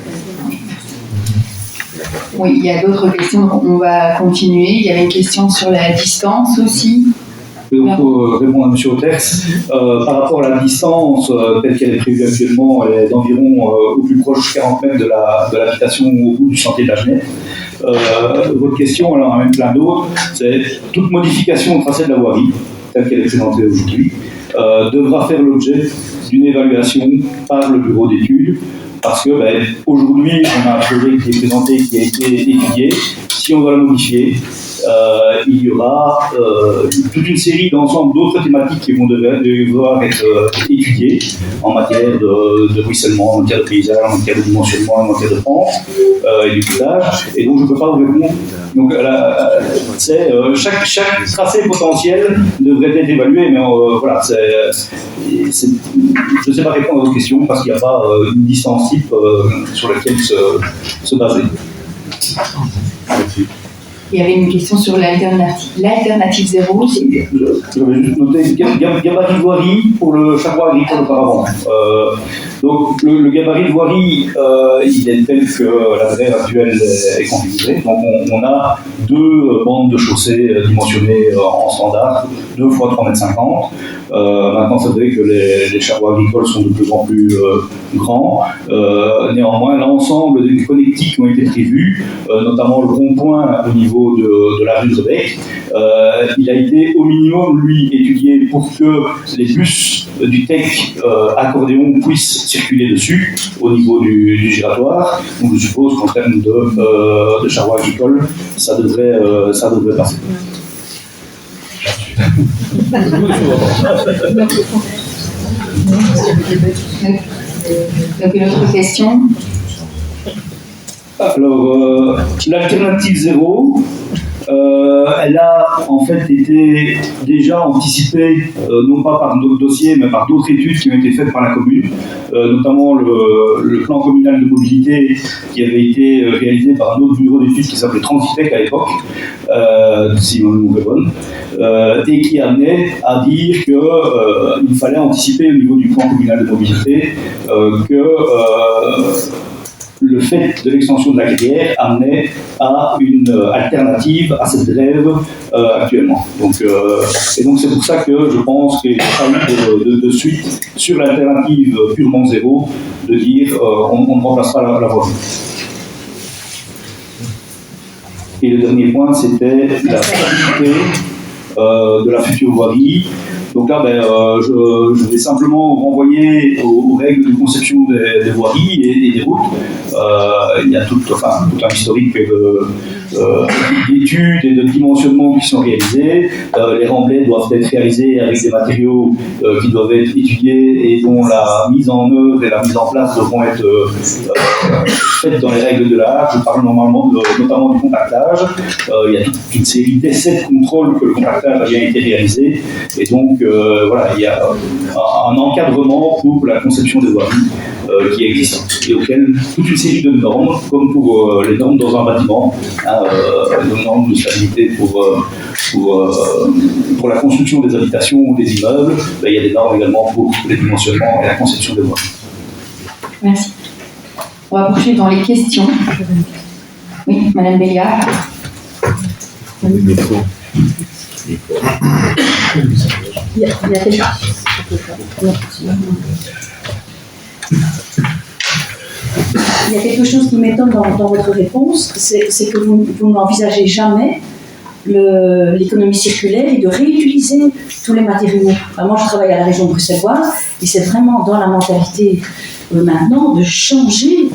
Oui, il y a d'autres questions, on va continuer. Il y avait une question sur la distance aussi. Donc, pour répondre à M. Otex, par rapport à la distance telle qu'elle est prévue actuellement, elle est d'environ au plus proche 40 mètres de l'habitation au bout du chantier de la Genève. Votre question, alors même plein d'autres, c'est toute modification au tracé de la voirie, telle qu'elle est présentée aujourd'hui, devra faire l'objet d'une évaluation par le bureau d'études, parce que aujourd'hui, on a un projet qui est présenté, qui a été étudié. Si on doit la modifier, il y aura toute une série d'ensembles d'autres thématiques qui vont devoir être étudiées en matière de ruissellement, en matière de paysage, en matière de dimensionnement, en matière de pente et d'écoutage. Et donc je ne peux pas vous répondre. Donc chaque tracé potentiel devrait être évalué, mais voilà, je ne sais pas répondre à votre question parce qu'il n'y a pas une distance type sur laquelle se baser. Il y avait une question sur l'alternative zéro. J'avais juste noté gabarit de voirie pour le charroi agricole auparavant. Donc le gabarit de voirie, il est tel que la grève actuelle est configurée. Donc on a 2 bandes de chaussée dimensionnées en standard, 2 x 3,50 m. Maintenant, c'est vrai que les charrois agricoles sont de plus en plus grands. Néanmoins, l'ensemble des connectiques qui ont été prévus, notamment le rond-point au niveau de la rue de Rebec, il a été au minimum, lui, étudié pour que les bus du TEC accordéon puissent circuler dessus, au niveau du giratoire. Donc, je suppose qu'en termes de charroi agricole, ça devrait passer. Donc une autre question. Alors, l'alternative zéro, elle a en fait été déjà anticipée, non pas par d'autres dossiers, mais par d'autres études qui ont été faites par la commune, notamment le plan communal de mobilité qui avait été réalisé par un autre bureau d'études qui s'appelait Transitec à l'époque, si ma mémoire est bonne, et qui amenait à dire qu'il fallait anticiper au niveau du plan communal de mobilité que le fait de l'extension de la carrière amenait à une alternative à cette grève actuellement. Donc c'est pour ça que je pense qu'il n'y a pas eu de suite sur l'alternative purement zéro, de dire on ne remplace pas la voirie. Et le dernier point, c'était la stabilité de la future voirie. Donc là, je vais simplement renvoyer aux règles de conception des voiries et des routes. Il y a tout un historique d'études et de dimensionnement qui sont réalisés. Les remblais doivent être réalisés avec des matériaux qui doivent être étudiés et dont la mise en œuvre et la mise en place devront être faites dans les règles de l'art. Je parle notamment du compactage. Il y a toute une série d'essais de contrôle que le compactage a bien été réalisé. Et donc, il y a un encadrement pour la conception des voiries qui existe et auquel toute une série de normes, comme pour les normes dans un bâtiment, les normes de stabilité pour la construction des habitations ou des immeubles, il y a des normes également pour les dimensionnements et la conception des voiries. Merci. On va poursuivre dans les questions. Oui, Madame Béliard. Il y a quelque chose qui m'étonne dans votre réponse, c'est que vous n'envisagez jamais l'économie circulaire et de réutiliser tous les matériaux. Moi, je travaille à la région bruxelloise et c'est vraiment dans la mentalité maintenant de changer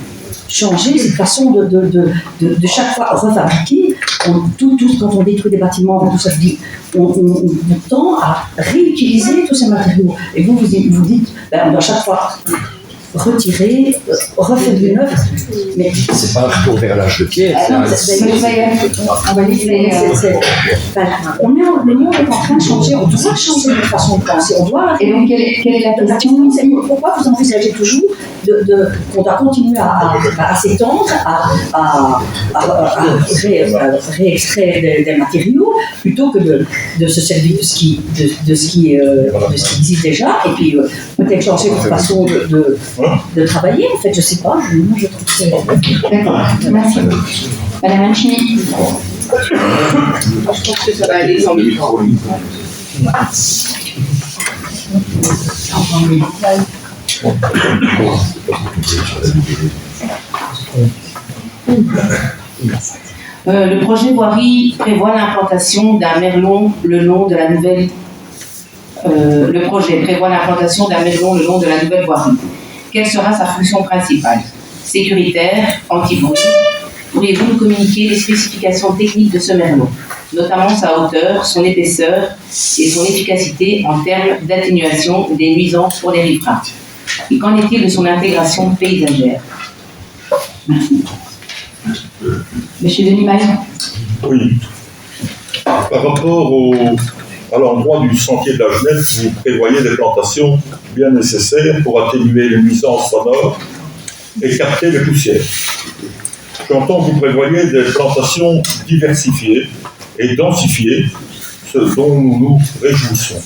cette façon de chaque fois refabriquer. Quand on détruit des bâtiments, tout ça, on tend à réutiliser tous ces matériaux. Et vous dites, on doit chaque fois retirer, refaire du neuf. Mais c'est pas un retour vers l'âge de pierre. On va laisser. Le monde est en train de changer. On doit changer notre façon de penser. Et donc, quelle est la question? Pourquoi vous envisagez toujours qu'on doit continuer à s'étendre, à réextraire des matériaux, plutôt que de se servir de ce qui existe déjà, et puis peut-être changer votre façon de travailler, en fait, je sais pas, moi je trouve que c'est... D'accord, merci. Madame Mancini. Je pense que ça va aller sans micro. Le projet voirie prévoit l'implantation d'un merlon le long de la nouvelle. Le projet prévoit l'implantation d'un merlon le long de la nouvelle voirie. Quelle sera sa fonction principale? Sécuritaire, anti-bruit. Pourriez-vous nous communiquer les spécifications techniques de ce merlon, notamment sa hauteur, son épaisseur et son efficacité en termes d'atténuation des nuisances pour les riverains? Et qu'en est-il de son intégration paysagère? Merci. Monsieur Denis Maillon. Oui. Par rapport à l'endroit du sentier de la Genève, vous prévoyez des plantations bien nécessaires pour atténuer les nuisances sonores et capter les poussières. J'entends que vous prévoyez des plantations diversifiées et densifiées, ce dont nous nous réjouissons.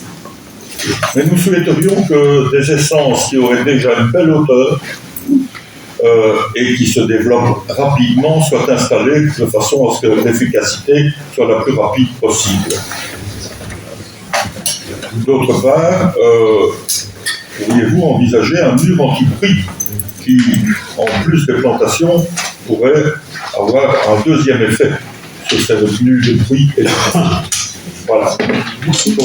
Mais nous souhaiterions que des essences qui auraient déjà une belle hauteur et qui se développent rapidement soient installées de façon à ce que l'efficacité soit la plus rapide possible. D'autre part, pourriez-vous envisager un mur anti-bruit qui, en plus des plantations, pourrait avoir un deuxième effet sur ces retenues de bruit et de bruit? Voilà. Merci.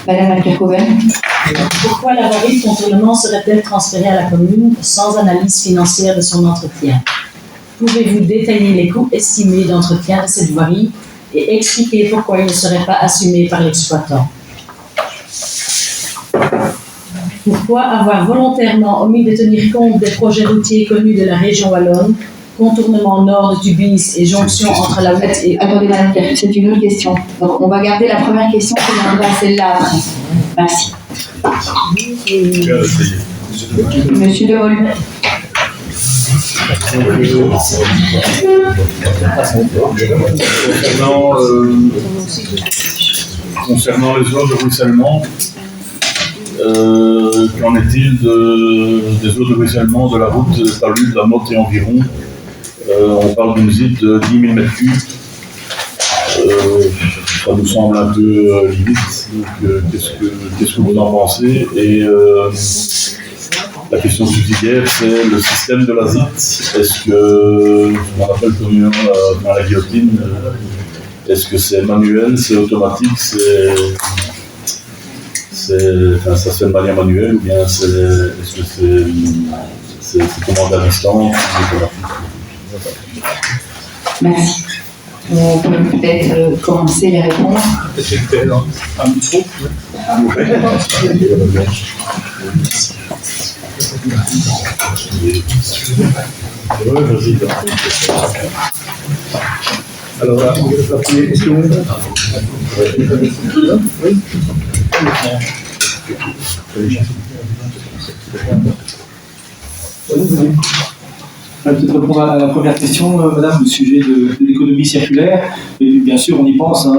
Madame Alkercoven. Pourquoi la voirie de contournement serait-elle transférée à la commune sans analyse financière de son entretien? Pouvez-vous détailler les coûts estimés d'entretien de cette voirie et expliquer pourquoi ils ne seraient pas assumés par l'exploitant? Pourquoi avoir volontairement omis de tenir compte des projets routiers connus de la région wallonne, contournement nord de Tubis et jonction entre la Ouette et... Attendez, Madame Pierre, c'est une autre question. Donc, on va garder la première question qui viendra à celle-là après. Merci. Monsieur De Hol. Concernant les zones de ruissellement, Qu'en est-il des eaux de ruissellement de la route de Talus, de la Motte et environ? On parle d'une zite de 10 000 m3. Ça nous semble un peu limite. Donc, qu'est-ce que vous en pensez? Et la question subsidiaire, c'est le système de la zite. Est-ce que, on appelle communément dans la guillotine, est-ce que c'est manuel, c'est automatique, enfin, ça se fait de manière manuelle, ou bien est-ce que c'est commandé à distance? Merci. On peut peut-être commencer les réponses. Un micro? Ouais, vas-y. Alors, la première question. Oui. Peut-être répondre à la première question, madame, le sujet de l'économie circulaire. Et bien sûr, on y pense, hein,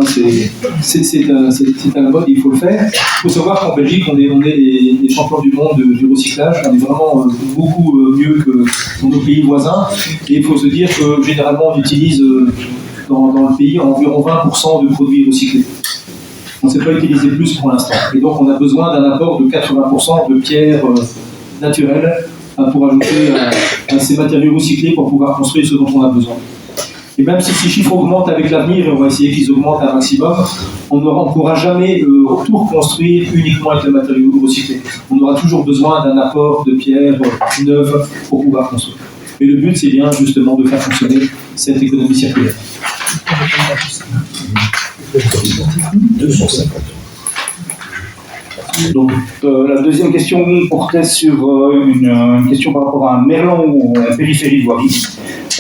c'est à la mode, il faut le faire. Il faut savoir qu'en Belgique, on est les champions du monde du recyclage. On est vraiment beaucoup mieux que dans nos pays voisins. Et il faut se dire que généralement, on utilise dans le pays environ 20% de produits recyclés. On ne sait pas utiliser plus pour l'instant. Et donc, on a besoin d'un apport de 80% de pierres naturelles pour ajouter à ces matériaux recyclés pour pouvoir construire ce dont on a besoin. Et même si ces chiffres augmentent avec l'avenir, et on va essayer qu'ils augmentent un maximum, on ne pourra jamais tout reconstruire uniquement avec les matériaux recyclés. On aura toujours besoin d'un apport de pierres neuves pour pouvoir construire. Et le but, c'est bien justement de faire fonctionner cette économie circulaire. 250. Donc, la deuxième question portait sur une question par rapport à un merlon en périphérie de voirie.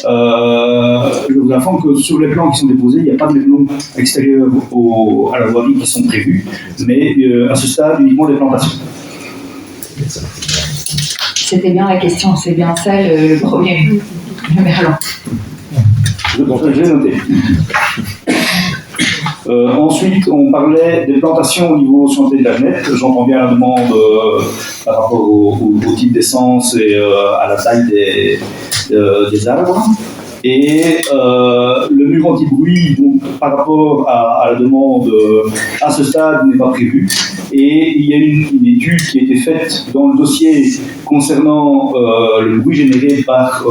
Je vous informe que sur les plans qui sont déposés, il n'y a pas de merlon extérieur à la voirie qui sont prévus, mais à ce stade, uniquement des plantations. C'était bien la question, c'est bien ça le premier, le merlon. J'ai noté. Ensuite, on parlait des plantations au niveau santé de la Genette. J'entends bien la demande par rapport au type d'essence et à la taille des arbres. Et le mur anti-bruit, donc, par rapport à la demande à ce stade, n'est pas prévu. Et il y a une étude qui a été faite dans le dossier concernant le bruit généré par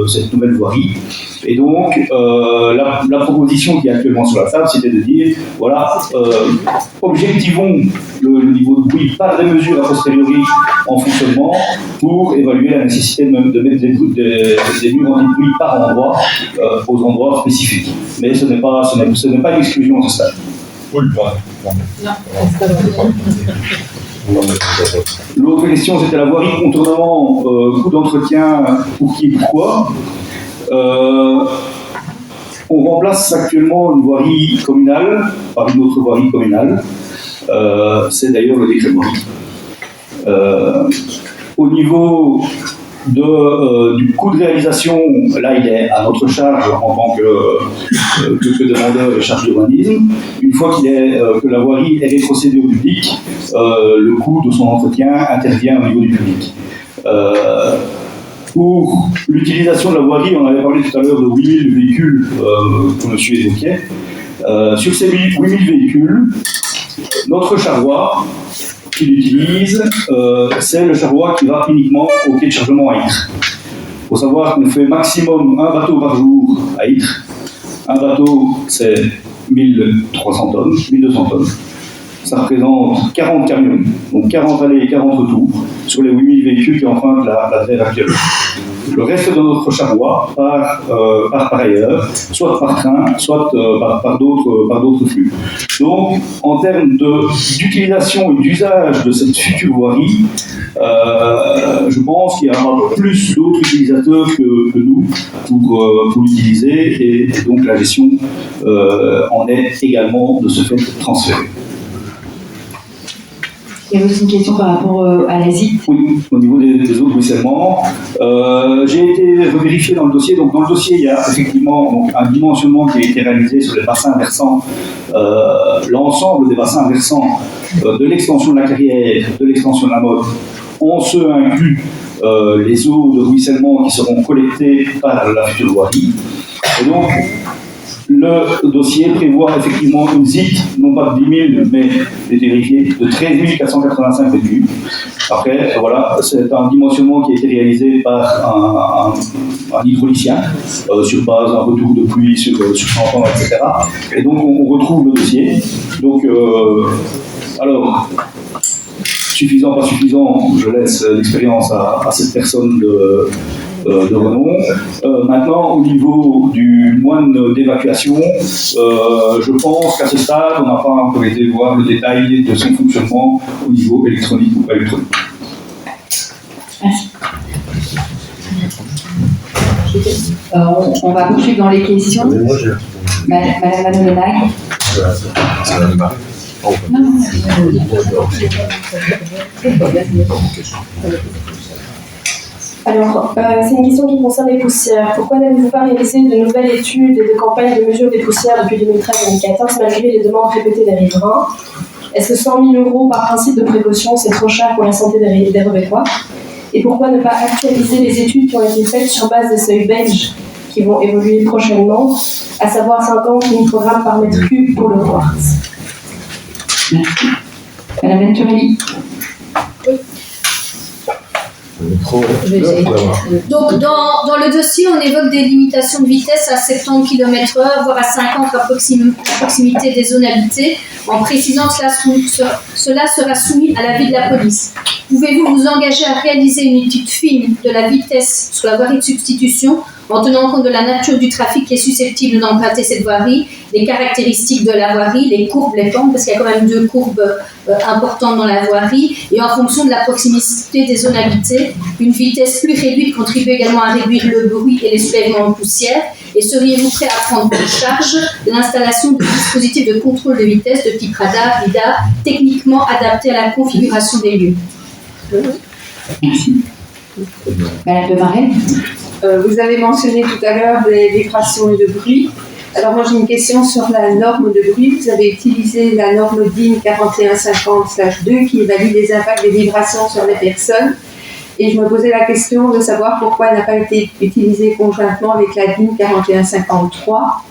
cette nouvelle voirie. Et donc, la proposition qui est actuellement sur la table, c'était de dire, voilà, objectivons le niveau de bruit par des mesures a posteriori en fonctionnement pour évaluer la nécessité de mettre des murs anti-bruit par endroit aux endroits spécifiques. Mais ce n'est pas une exclusion à ce stade. Oui, L'autre question, c'était la voirie contournement, coût d'entretien, pour qui et pourquoi. On remplace actuellement une voirie communale par une autre voirie communale. C'est d'ailleurs le décret voirie. Au niveau du coût de réalisation, là il est à notre charge en tant que demandeur de charge d'urbanisme. Une fois que la voirie est rétrocédée au public, le coût de son entretien intervient au niveau du public. Pour l'utilisation de la voirie, on avait parlé tout à l'heure de 8000 véhicules que monsieur évoquait. Sur ces 8000 véhicules, notre charroi qui l'utilise, c'est le charroi qui va uniquement au quai de chargement à Ytre. Il faut savoir qu'on fait maximum un bateau par jour à Ytre. Un bateau, c'est 1300 tonnes, 1200 tonnes. Ça représente 40 camions, donc 40 allées et 40 retours, sur les 8000 véhicules qui empruntent la grève actuelle. Le reste de notre charroi part par ailleurs, soit par train, soit par d'autres flux. Donc, en termes d'utilisation et d'usage de cette future voirie, je pense qu'il y aura plus d'autres utilisateurs que nous pour l'utiliser, et donc la gestion en est également de ce fait transférée. Il y a aussi une question par rapport à la ZIT. Oui, au niveau des eaux de ruissellement. J'ai été revérifié dans le dossier. Donc, dans le dossier, il y a effectivement donc, un dimensionnement qui a été réalisé sur les bassins versants, l'ensemble des bassins versants de l'extension de la carrière, de l'extension de la Motte. On se inclut les eaux de ruissellement qui seront collectées par la future voirie. Et donc, le dossier prévoit effectivement une ZIT, non pas de 10 000, mais j'ai vérifié, de 13 485 m3. Après, voilà, c'est un dimensionnement qui a été réalisé par un hydraulicien sur base d'un retour de pluie sur 100 ans, etc. Et donc, on retrouve le dossier. Donc, alors, suffisant, pas suffisant, je laisse l'expérience à cette personne de renom. Maintenant, au niveau du moine d'évacuation, je pense qu'à ce stade, on n'a pas encore été voir le détail de son fonctionnement au niveau électronique ou pas électronique. Merci. On va poursuivre dans les questions. Madame Manuelac. Alors, c'est une question qui concerne les poussières. Pourquoi n'avez-vous pas réalisé de nouvelles études et de campagnes de mesure des poussières depuis 2013-2014 malgré les demandes répétées des riverains? Est-ce que 100 000 € par principe de précaution, c'est trop cher pour la santé des Rebecquois? Et pourquoi ne pas actualiser les études qui ont été faites sur base des seuils belges qui vont évoluer prochainement, à savoir 50 microgrammes par mètre cube pour le quartz? Merci. Madame Venturelli. Donc, dans le dossier, on évoque des limitations de vitesse à 70 km/h, voire à 50 à proximité des zones habitées, en précisant que cela sera soumis à l'avis de la police. Pouvez-vous vous engager à réaliser une étude fine de la vitesse sur la voirie de substitution, en tenant compte de la nature du trafic qui est susceptible d'emprunter cette voirie, les caractéristiques de la voirie, les courbes, les pentes, parce qu'il y a quand même 2 courbes importantes dans la voirie, et en fonction de la proximité des zones habitées, une vitesse plus réduite contribue également à réduire le bruit et les soulèvements de poussière. Et seriez-vous prêt à prendre en charge l'installation de dispositifs de contrôle de vitesse de type radar, lidar, techniquement adaptés à la configuration des lieux? Merci. Madame de Marais. Vous avez mentionné tout à l'heure les vibrations et le bruit. Alors moi j'ai une question sur la norme de bruit. Vous avez utilisé la norme DIN 4150/2 qui évalue les impacts des vibrations sur les personnes. Et je me posais la question de savoir pourquoi elle n'a pas été utilisée conjointement avec la DIN 4153.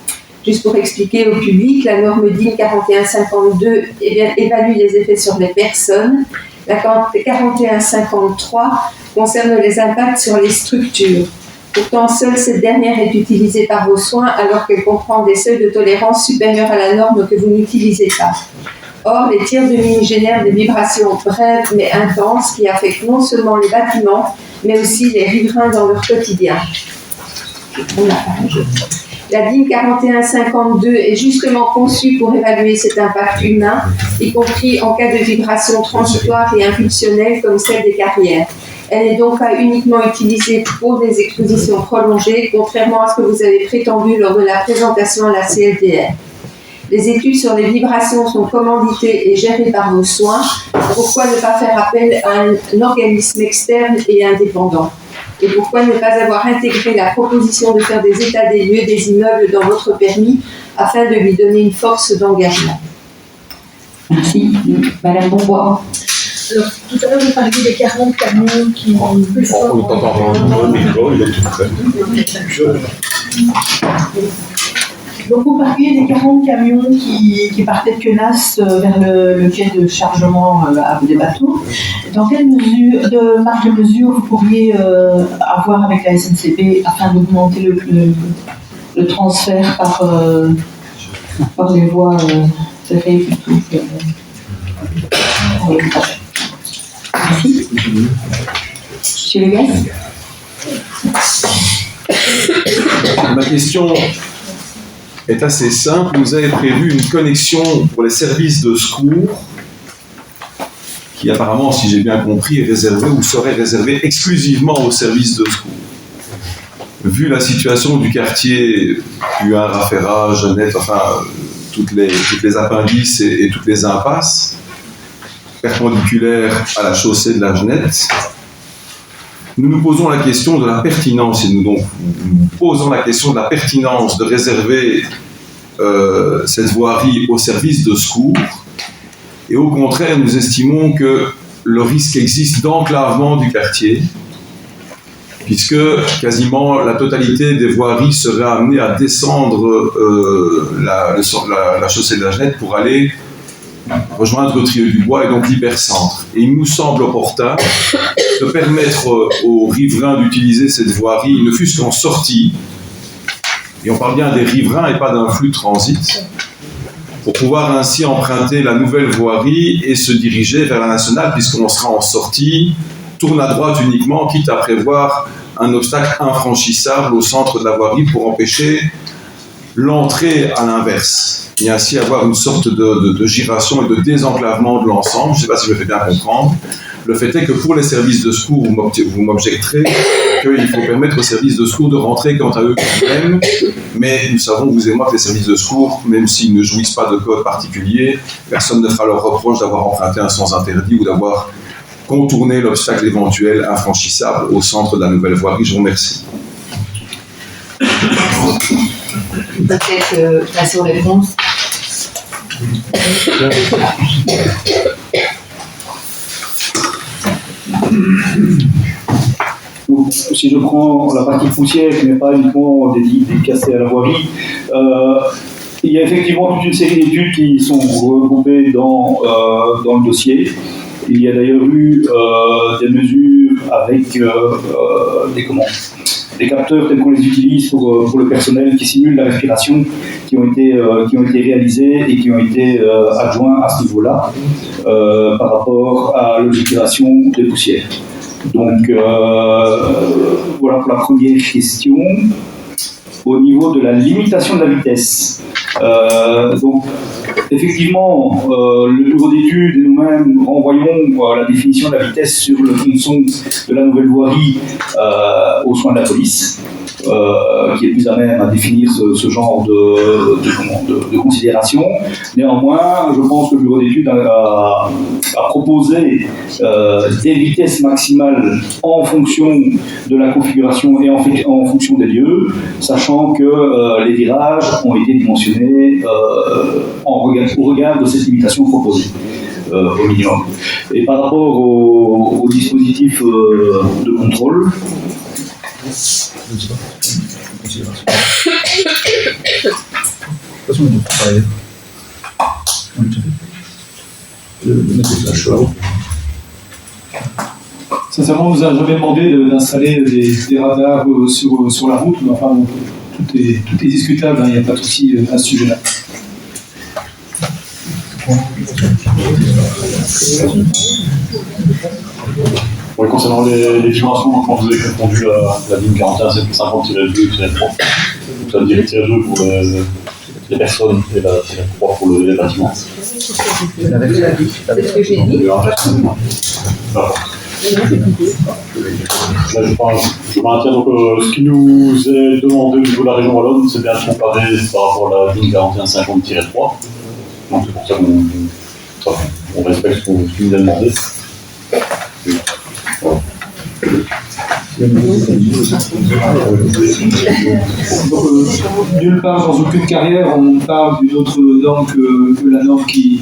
Juste pour expliquer au public, la norme DIN 4152 évalue les effets sur les personnes. La 4153 concerne les impacts sur les structures. Pourtant, seule cette dernière est utilisée par vos soins alors qu'elle comprend des seuils de tolérance supérieurs à la norme que vous n'utilisez pas. Or, les tirs de mine génèrent des vibrations brèves mais intenses qui affectent non seulement les bâtiments, mais aussi les riverains dans leur quotidien. La DIN 4152 est justement conçue pour évaluer cet impact humain, y compris en cas de vibration transitoire et impulsionnelle comme celle des carrières. Elle n'est donc pas uniquement utilisée pour des expositions prolongées, contrairement à ce que vous avez prétendu lors de la présentation à la CLDR. Les études sur les vibrations sont commanditées et gérées par vos soins. Pourquoi ne pas faire appel à un organisme externe et indépendant? Et pourquoi ne pas avoir intégré la proposition de faire des états des lieux des immeubles dans votre permis afin de lui donner une force d'engagement? Merci. Madame Bonbois. Alors, tout à l'heure, vous parliez des 40 camions qui ont plus fort. Donc vous parliez des 40 camions qui partaient de Quenas vers le quai de chargement des bateaux. Dans quelle marge de mesure vous pourriez avoir avec la SNCB afin d'augmenter le transfert par les voies ferrées plutôt que Merci. Monsieur Le Gaz. Ma question est assez simple. Vous avez prévu une connexion pour les services de secours qui apparemment, si j'ai bien compris, est réservée ou serait réservée exclusivement aux services de secours. Vu la situation du quartier, Puin, Rafera, Jeannette, enfin toutes les appendices et toutes les impasses, perpendiculaire à la chaussée de la Genette, nous nous posons la question de la pertinence, et nous posons la question de la pertinence de réserver cette voirie au service de secours, et au contraire, nous estimons que le risque existe d'enclavement du quartier, puisque quasiment la totalité des voiries serait amenée à descendre la chaussée de la Genette pour aller rejoindre Trieux-du-Bois et donc l'hypercentre. Et il nous semble opportun de permettre aux riverains d'utiliser cette voirie, ne fût-ce qu'en sortie, et on parle bien des riverains et pas d'un flux de transit, pour pouvoir ainsi emprunter la nouvelle voirie et se diriger vers la nationale, puisqu'on sera en sortie, tourne à droite uniquement, quitte à prévoir un obstacle infranchissable au centre de la voirie pour empêcher l'entrée à l'inverse, et ainsi avoir une sorte de giration et de désenclavement de l'ensemble. Je ne sais pas si je me fais bien comprendre. Le fait est que pour les services de secours, vous m'objecterez qu'il faut permettre aux services de secours de rentrer quant à eux même, mais nous savons, vous et moi, que les services de secours, même s'ils ne jouissent pas de code particulier, personne ne fera leur reproche d'avoir emprunté un sens interdit ou d'avoir contourné l'obstacle éventuel infranchissable au centre de la nouvelle voirie. Je vous remercie. Peut-être passer aux réponses. Donc, si je prends la partie poussière qui n'est pas uniquement dédicacée à la voirie, il y a effectivement toute une série d'études qui sont regroupées dans le dossier. Il y a d'ailleurs eu des mesures avec des capteurs tels qu'on les utilise pour le personnel qui simulent la respiration, qui ont été réalisés et qui ont été adjoints à ce niveau-là par rapport à l'observation des poussières. Donc voilà pour la première question. Au niveau de la limitation de la vitesse, donc effectivement, le bureau d'études et nous-mêmes renvoyons la définition de la vitesse sur le tronçon de la nouvelle voirie aux soins de la police, qui est plus à même à définir ce genre de considération. Néanmoins, je pense que le bureau d'études a proposé des vitesses maximales en fonction de la configuration et en fonction des lieux, sachant que les virages ont été dimensionnés au regard de cette limitation proposée. Au minimum. Et par rapport au dispositif de contrôle, sincèrement, on nous a jamais demandé d'installer des radars sur la route, mais enfin, bon, tout est discutable, hein, il n'y a pas de souci à ce sujet-là. Oui, concernant les vibrations, quand vous avez répondu à la ligne 41-750-2-3, donc la directive 2 pour les personnes et la 3 pour les bâtiments. C'est ce que j'ai dit. Là, je maintiens donc ce qui nous est demandé au niveau de la région wallonne, c'est bien de comparer par rapport à la ligne 41-50-3. Donc c'est pour ça qu'on respecte ce qui nous est demandé. Nulle part dans aucune carrière on parle d'une autre norme que la norme qui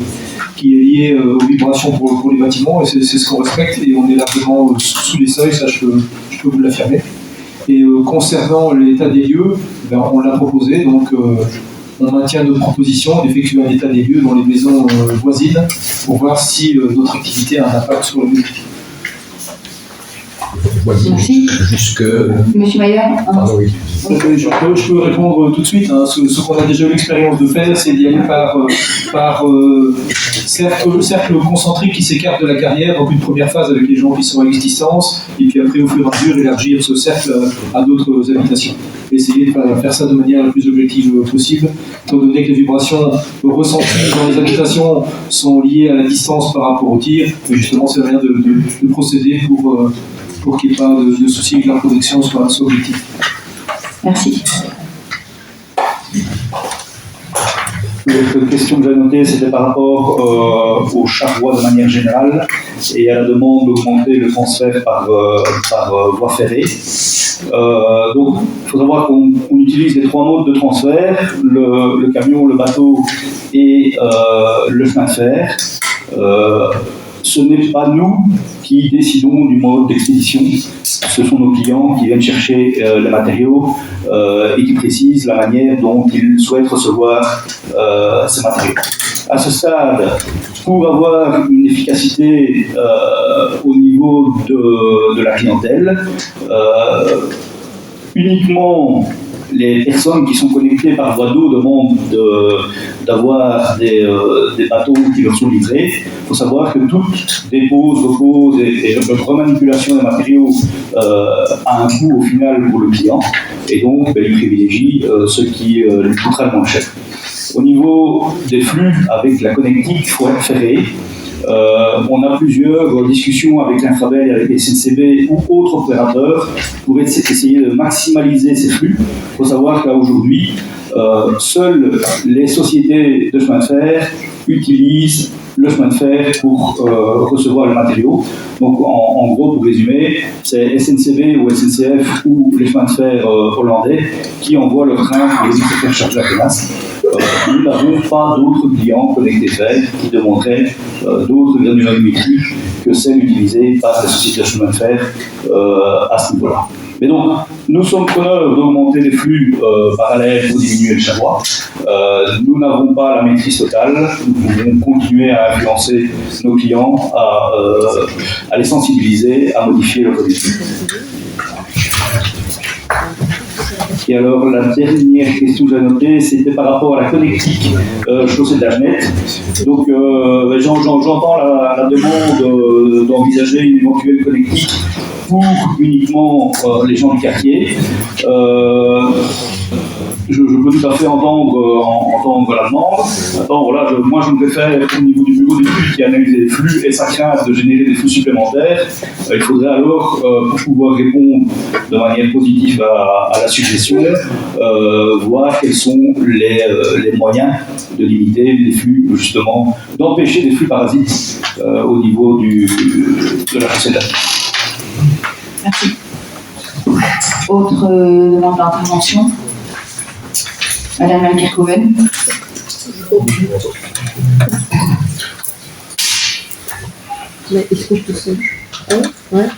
est liée aux vibrations pour les bâtiments, et c'est ce qu'on respecte, et on est largement sous les seuils, ça je peux vous l'affirmer. Et concernant l'état des lieux, ben, on l'a proposé, donc on maintient notre proposition d'effectuer un état des lieux dans les maisons voisines pour voir si notre activité a un impact sur le lieu. Merci. Jusque. Monsieur Maillard. Oui. Je peux répondre tout de suite. Hein. Ce qu'on a déjà eu l'expérience de faire, c'est d'y aller par cercle concentrique qui s'écarte de la carrière, donc une première phase avec les gens qui sont à X-distance, et puis après, au fur et à mesure, élargir ce cercle à d'autres habitations. Essayer de faire ça de manière la plus objective possible, étant donné que les vibrations ressenties dans les habitations sont liées à la distance par rapport au tir, et justement, c'est rien de procéder pour qu'il n'y ait pas de souci et que la protection soit objective. Merci. L'autre question que j'ai notée, c'était par rapport au charroi de manière générale et à la demande d'augmenter le transfert par voie ferrée. Donc, il faut savoir qu'on utilise les 3 modes de transfert, le camion, le bateau et le chemin de fer. Ce n'est pas nous qui décidons du mode d'expédition, ce sont nos clients qui viennent chercher les matériaux et qui précisent la manière dont ils souhaitent recevoir ces matériaux. À ce stade, pour avoir une efficacité au niveau de la clientèle, uniquement les personnes qui sont connectées par voie d'eau demandent d'avoir des bateaux qui leur sont livrés. Il faut savoir que toute dépose, repose et remanipulation des matériaux a un coût au final pour le client. Et donc, il privilégie ce qui lui coûtera le moins cher. Au niveau des flux, avec la connectique ferrée, on a plusieurs discussions avec l'Infrabel et avec les SNCB ou autres opérateurs pour essayer de maximaliser ces flux. Il faut savoir qu'aujourd'hui, seules les sociétés de chemin de fer utilisent le chemin de fer pour recevoir le matériau. Donc en gros, pour résumer, c'est SNCB ou SNCF ou les chemins de fer hollandais qui envoient le train pour les faire charger à Kenas. Nous n'avons pas d'autres clients connectés fer qui demanderaient d'autres granulométries que celles utilisées par les sociétés de chemin de fer à ce niveau-là. Mais donc, nous sommes preneurs d'augmenter les flux parallèles pour diminuer le charroi. Nous n'avons pas la maîtrise totale. Nous pouvons continuer à influencer nos clients, à les sensibiliser, à modifier leur politique. Et alors, la dernière question que j'ai notée, c'était par rapport à la connectique chaussée de la Genette. Donc, j'entends la demande d'envisager une éventuelle connectique pour uniquement les gens du quartier. Je peux tout à fait entendre la demande. Attends, voilà, moi je me préfère au niveau du bureau d'études qui analyse les flux et sa crainte de générer des flux supplémentaires. Il faudrait alors, pour pouvoir répondre de manière positive à la suggestion, voir quels sont les moyens de limiter les flux, justement, d'empêcher des flux parasites au niveau de la société. Merci. Autre demande d'intervention? Madame Alkerkoven. Mais est-ce que je te sais? Ouais.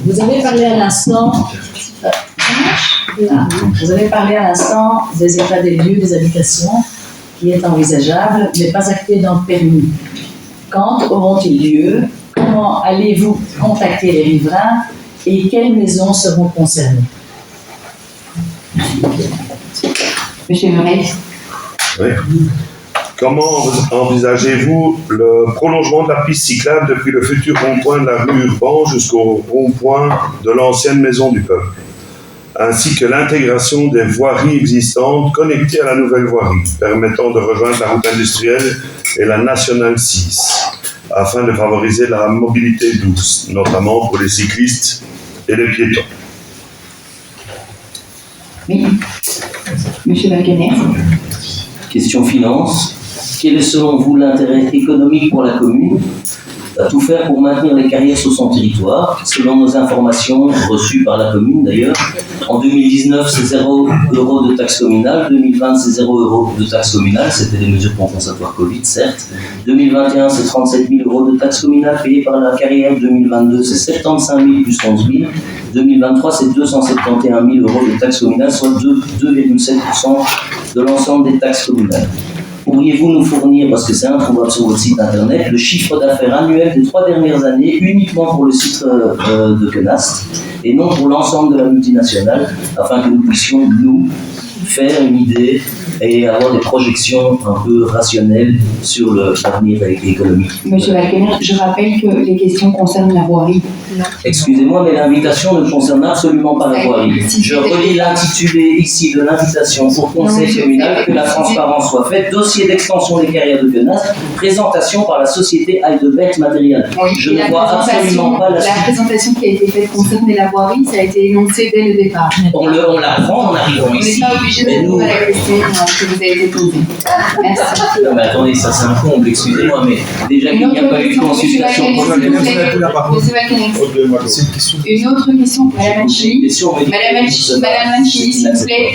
Vous avez parlé à l'instant. Vous avez parlé à l'instant des états des lieux des habitations qui est envisageable, mais pas acté dans le permis. Quand auront-ils lieu? Comment allez-vous contacter les riverains et quelles maisons seront concernées? Monsieur Murray. Oui. Comment envisagez-vous le prolongement de la piste cyclable depuis le futur rond-point de la rue Urban jusqu'au rond-point de l'ancienne maison du peuple, ainsi que l'intégration des voiries existantes connectées à la nouvelle voirie, permettant de rejoindre la route industrielle et la nationale 6, afin de favoriser la mobilité douce, notamment pour les cyclistes et les piétons. Oui. Monsieur Valganer. Question finance. Quel est selon vous l'intérêt économique pour la commune à tout faire pour maintenir les carrières sur son territoire? Selon nos informations reçues par la commune d'ailleurs, en 2019 c'est 0 € de taxe communale, 2020 c'est 0 € de taxe communale, c'était des mesures compensatoires Covid certes, 2021 c'est 37 000 € de taxe communale payée par la carrière, 2022 c'est 75 000 plus 11 000, 2023 c'est 271 000 € de taxe communale, soit 2,7% de l'ensemble des taxes communales. Pourriez-vous nous fournir, parce que c'est introuvable sur votre site internet, le chiffre d'affaires annuel des 3 dernières années uniquement pour le site de Kenast et non pour l'ensemble de la multinationale, afin que nous puissions, nous, faire une idée et avoir des projections un peu rationnelles sur l'avenir économique. Monsieur Valkener, je rappelle que les questions concernent la voirie. Excusez-moi, mais l'invitation ne concerne absolument pas la voirie. Je relis l'intitulé ici de l'invitation au conseil communal, que la transparence soit faite, dossier d'extension des carrières de Guenas, présentation par la société Heidelberg Material. Je ne vois absolument pas la présentation qui a été faite concernait la voirie, ça a été énoncé dès le départ. On l'apprend en arrivant ici. On n'est pas obligé de répondre à la question que vous avez posée. Merci. Non, mais attendez, ça c'est un comble, excusez-moi, mais déjà qu'il n'y a pas eu de consultation. Une autre question pour Madame Manchini. Madame Manchini, s'il vous plaît.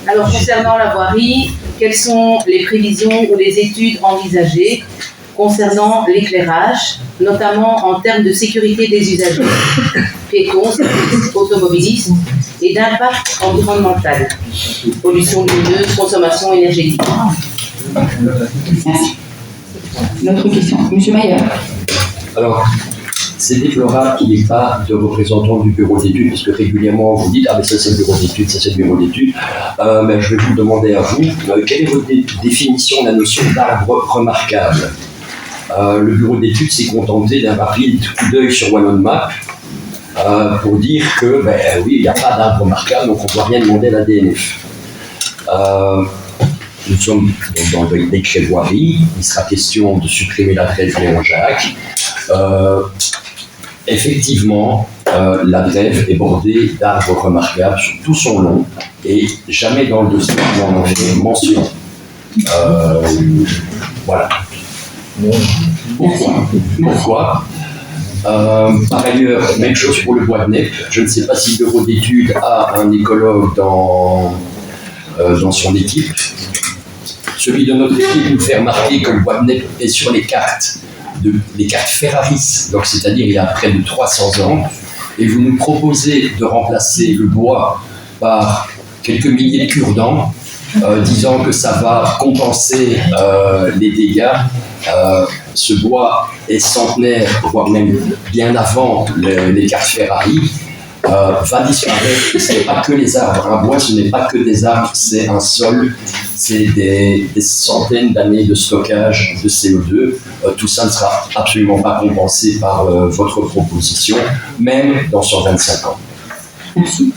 Alors, concernant la voirie, quelles sont les prévisions ou les études envisagées concernant l'éclairage, notamment en termes de sécurité des usagers, piétons, automobilistes, et d'impact environnemental, pollution lumineuse, consommation énergétique? Merci. Une autre question. Monsieur Mayer. Alors, c'est déplorable qu'il n'y ait pas de représentants du bureau d'études, parce que régulièrement vous dites « Ah, mais ça c'est le bureau d'études, ça c'est le bureau d'études ». Mais je vais vous demander à vous, quelle est votre définition de la notion d'arbre remarquable? Le bureau d'études s'est contenté d'un rapide coup d'œil sur One on Map pour dire que, oui, il n'y a pas d'arbre remarquable, donc on ne doit rien demander à la DNF. Nous sommes dans le décret voirie, il sera question de supprimer la trêve Léon Jacques. Effectivement, la Drève est bordée d'arbres remarquables sur tout son long et jamais dans le dossier on en fait mention. Voilà. Pourquoi par ailleurs, même chose pour le bois de Nep. Je ne sais pas si le bureau d'études a un écologue dans son équipe. Celui de notre équipe nous fait remarquer que le bois de Nep est sur les cartes Ferraris, donc c'est-à-dire il y a près de 300 ans, et vous nous proposez de remplacer le bois par quelques milliers de cure-dents, disant que ça va compenser les dégâts. Ce bois est centenaire, voire même bien avant les cartes Ferrari, va disparaître. Ce n'est pas que les arbres. Un bois, ce n'est pas que des arbres, c'est un sol, c'est des centaines d'années de stockage de CO2. Tout ça ne sera absolument pas compensé par votre proposition, même dans 125 ans. Merci.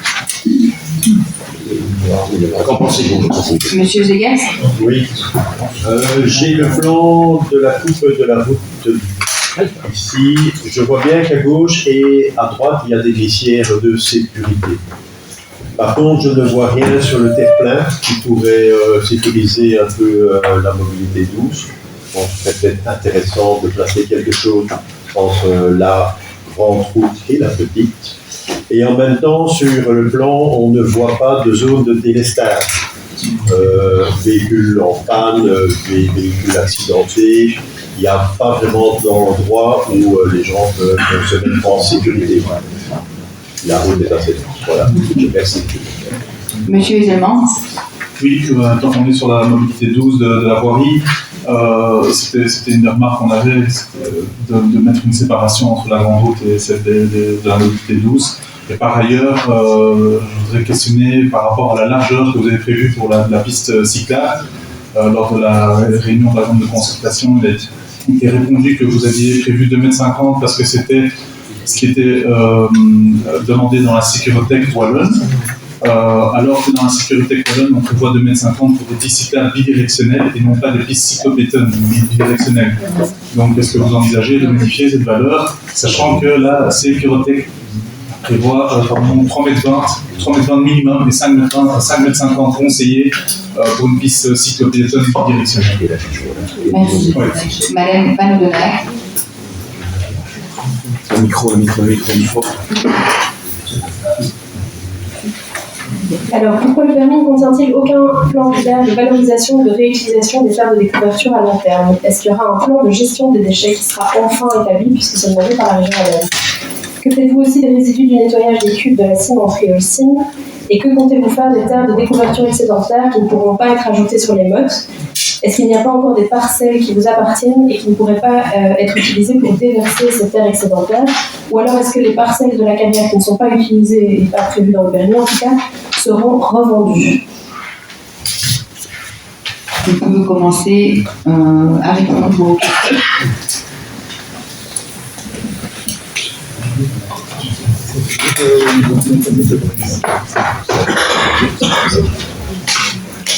Qu'en pensez-vous? Monsieur Zegas. Oui. J'ai le plan de la coupe de la route. Ici, je vois bien qu'à gauche et à droite, il y a des glissières de sécurité. Par contre, je ne vois rien sur le terre-plein qui pourrait sécuriser un peu la mobilité douce. Je pense que ce serait peut-être intéressant de placer quelque chose entre la grande route et la petite. Et en même temps, sur le plan, on ne voit pas de zone de délestage. Véhicules en panne, véhicules accidentés. Il n'y a pas vraiment d'endroit où les gens peuvent se mettre en sécurité. La route est assez dense. Voilà. Merci. Monsieur Ezelman. Oui, tant qu'on est sur la mobilité douce de la voirie, c'était une remarque qu'on avait, de mettre une séparation entre la grande route et celle de la mobilité douce. Et par ailleurs, je voudrais questionner par rapport à la largeur que vous avez prévue pour la piste cyclable. Lors de la réunion par exemple, de concertation, il est répondu que vous aviez prévu 2,50 m parce que c'était ce qui était demandé dans la sécurité wallonne. Alors que dans la sécurité wallonne, on prévoit 2,50 m pour des pistes cyclables bidirectionnelles et non pas des pistes cyclopétonnes bidirectionnelles. Donc, est-ce que vous envisagez de modifier cette valeur, sachant que la sécurité prévoit 3,20 m minimum et 5,50 m conseillés pour une piste cyclopétonne bidirectionnelle. Merci. Madame Van Odenack. Le micro. Alors, pourquoi le permis ne contient-il aucun plan clair de valorisation et de réutilisation des terres de découverture à long terme? Est-ce qu'il y aura un plan de gestion des déchets qui sera enfin établi, puisque c'est demandé par la région Wallonne? Que faites-vous aussi des résidus du nettoyage des cubes de la cimenterie Holcim? Et que comptez-vous faire des terres de découverture excédentaires qui ne pourront pas être ajoutées sur les mottes? Est-ce qu'il n'y a pas encore des parcelles qui vous appartiennent et qui ne pourraient pas être utilisées pour déverser ces terres excédentaires? Ou alors est-ce que les parcelles de la carrière qui ne sont pas utilisées et pas prévues dans le permis en tout cas seront revendus. Vous pouvez commencer à répondre aux questions.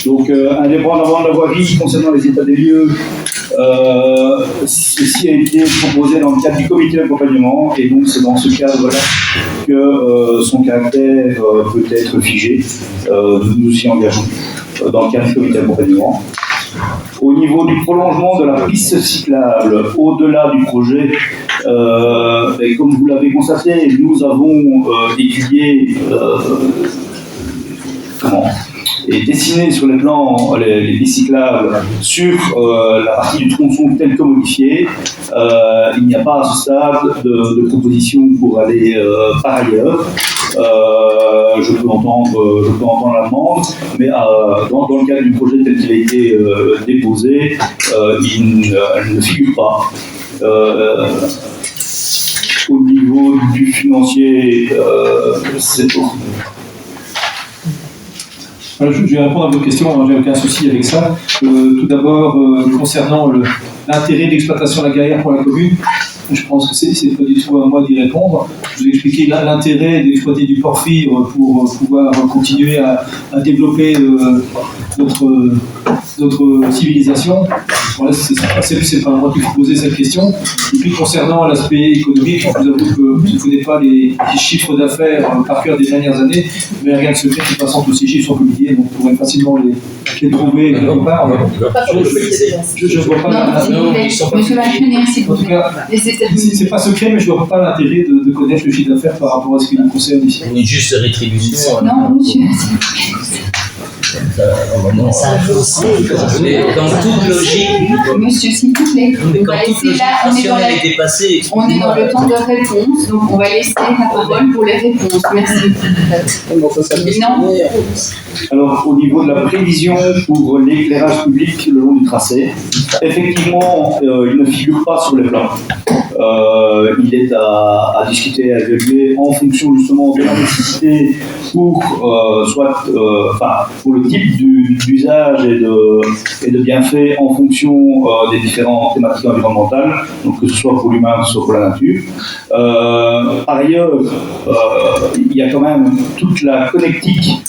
Donc, indépendamment de la voirie, concernant les états des lieux, ceci a été proposé dans le cadre du comité d'accompagnement, et donc c'est dans ce cadre-là que son caractère peut être figé. Nous nous y engageons dans le cadre du comité d'accompagnement. Au niveau du prolongement de la piste cyclable au-delà du projet, et comme vous l'avez constaté, nous avons étudié et dessiné sur les plans les pistes cyclables sur la partie du tronçon tel que modifié. Il n'y a pas à ce stade de proposition pour aller par ailleurs. Je peux entendre la demande, mais dans le cadre du projet tel qu'il a été déposé, il ne figure pas. Au niveau du financier, c'est tout. Je vais répondre à vos questions, j'ai aucun souci avec ça. Tout d'abord, concernant l'intérêt d'exploitation de la Guerrière pour la commune, je pense que c'est pas du tout à moi d'y répondre. Je vous ai expliqué l'intérêt d'exploiter du porphyre pour pouvoir continuer à développer notre civilisation. Voilà, c'est pas moi qui vous posez cette question. Et puis concernant l'aspect économique, je vous avoue que je ne connais pas les chiffres d'affaires par cœur des dernières années, mais rien de secret, de toute façon tous ces chiffres sont publiés, donc vous pourrez facilement les trouver quelque part. Je ne vois pas Monsieur l'actionnaire, s'il vous plaît. C'est pas secret, mais je ne vois pas l'intérêt de connaître le chiffre d'affaires par rapport à ce qui nous concerne ici. Une juste rétribution. Non, monsieur. Mais dans toute logique. Monsieur, s'il vous plaît. Mais quand toute logique rationnelle est dépassée, on est dans le temps de réponse, donc on va laisser la parole pour les réponses. Merci. Non. Alors, au niveau de la prévision pour l'éclairage public le long du tracé, effectivement, il ne figure pas sur les plans. Il est à discuter, à évaluer en fonction justement de la nécessité pour pour le type d'usage et de bienfaits en fonction des différentes thématiques environnementales, donc que ce soit pour l'humain, que ce soit pour la nature. Par ailleurs, il y a quand même toute la connectique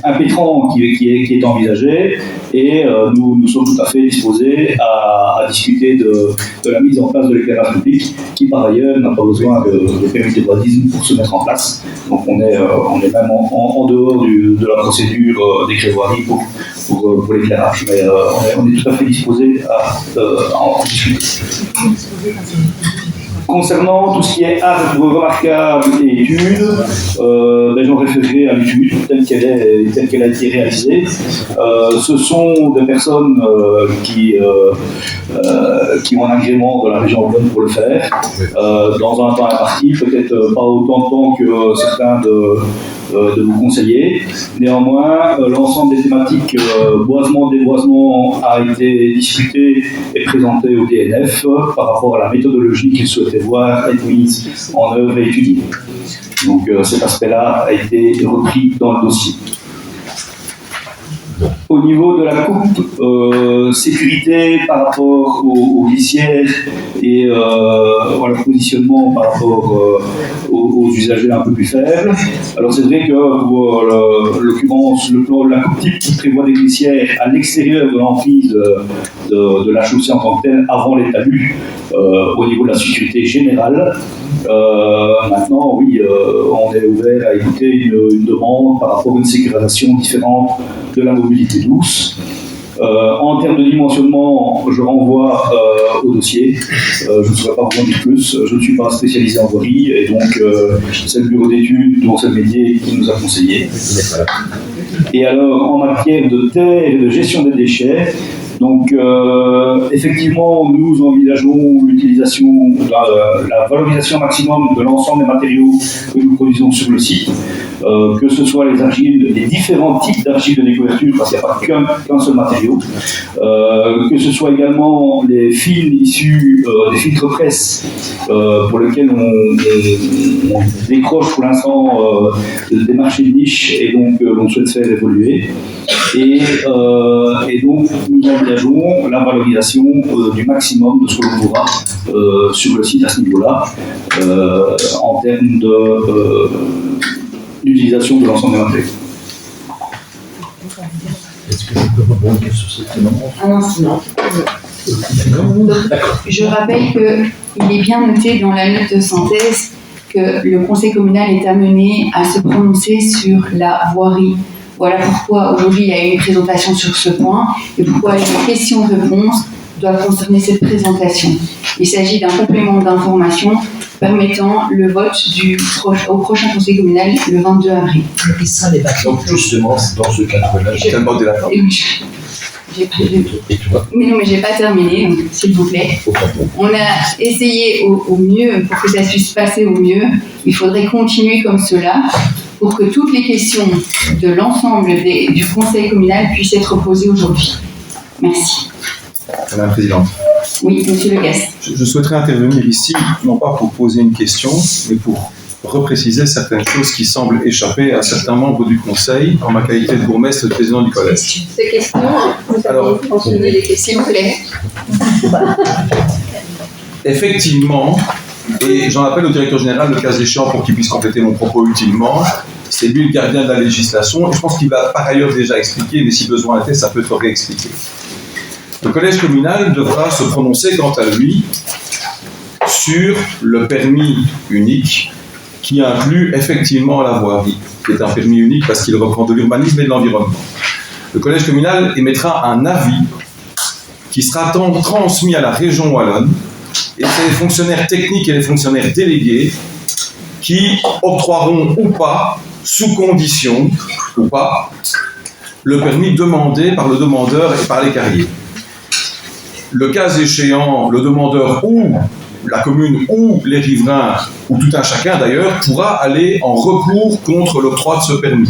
impétrant qui est envisagé, et nous sommes tout à fait disposés à discuter de la mise en place de l'éclairage public, qui par ailleurs n'a pas besoin de permis d'urbanisme pour se mettre en place. Donc on est même en dehors de la procédure des voirie pour l'éclairage, mais on est tout à fait disposés à en discuter. Concernant tout ce qui est arbre remarquable et études, j'en référerai à l'étude telle qu'elle a été réalisée. Ce sont des personnes qui ont un agrément de la région Wallonne pour le faire, dans un temps imparti, peut-être pas autant de temps que certains de vous conseiller. Néanmoins, l'ensemble des thématiques boisement, déboisement a été discuté et présenté au DNF par rapport à la méthodologie qu'il souhaitait voir être mise en œuvre et étudiée. Donc cet aspect-là a été repris dans le dossier. Au niveau de la coupe sécurité par rapport aux glissières et le positionnement par rapport aux usagers un peu plus faibles. Alors c'est vrai que pour l'occurrence, la coupe type qui prévoit des glissières à l'extérieur de l'emprise de la chaussée en tant que telle avant les talus au niveau de la sécurité générale. Maintenant, oui, on est ouvert à écouter une demande par rapport à une sécurisation différente de la mobilité douce. En termes de dimensionnement, je renvoie au dossier. Je ne saurais pas vous en dire plus. Je ne suis pas spécialisé en voirie, et donc c'est le bureau d'études, dont c'est le métier, qui nous a conseillé. Et alors, en matière de terre et de gestion des déchets, Donc, effectivement, nous envisageons l'utilisation, la valorisation maximum de l'ensemble des matériaux que nous produisons sur le site, que ce soit les argiles, les différents types d'argiles de découverture, parce qu'il n'y a pas qu'un seul matériau, que ce soit également les fils issus des filtres presse pour lesquels on décroche pour l'instant des marchés de niche et donc on souhaite faire évoluer. Et donc nous envisageons la valorisation du maximum de ce que l'on pourra sur le site à ce niveau-là en termes d'utilisation de l'ensemble des matériaux. Est-ce que je peux rebondir sur cette demande? Un instant. Je rappelle qu'il est bien noté dans la note de synthèse que le conseil communal est amené à se prononcer sur la voirie. Voilà pourquoi aujourd'hui il y a une présentation sur ce point et pourquoi les questions-réponses doivent concerner cette présentation. Il s'agit d'un complément d'information permettant le vote au prochain conseil communal le 22 avril. Il sera débattu. Donc justement, dans ce cadre-là, j'ai demandé la parole. Mais non, mais j'ai pas terminé, donc, s'il vous plaît. On a essayé au mieux, pour que ça puisse passer au mieux, il faudrait continuer comme cela pour que toutes les questions de l'ensemble du conseil communal puissent être posées aujourd'hui. Merci. Madame la Présidente. Oui, Monsieur Le Gast. Je souhaiterais intervenir ici, non pas pour poser une question, mais pour repréciser certaines choses qui semblent échapper à certains membres du Conseil en ma qualité de bourgmestre et de président du collège. Ces questions, vous avez mentionné les questions claires. Effectivement, et j'en appelle au directeur général le cas échéant pour qu'il puisse compléter mon propos utilement, c'est lui le gardien de la législation, et je pense qu'il va par ailleurs déjà expliquer, mais si besoin était, ça peut être réexpliqué. Le collège communal devra se prononcer quant à lui sur le permis unique qui inclut effectivement la voirie, qui est un permis unique parce qu'il reprend de l'urbanisme et de l'environnement. Le collège communal émettra un avis qui sera transmis à la région wallonne, et c'est les fonctionnaires techniques et les fonctionnaires délégués qui octroieront ou pas, sous condition ou pas, le permis demandé par le demandeur et par les carriers. Le cas échéant, le demandeur ou la commune ou les riverains, ou tout un chacun d'ailleurs, pourra aller en recours contre l'octroi de ce permis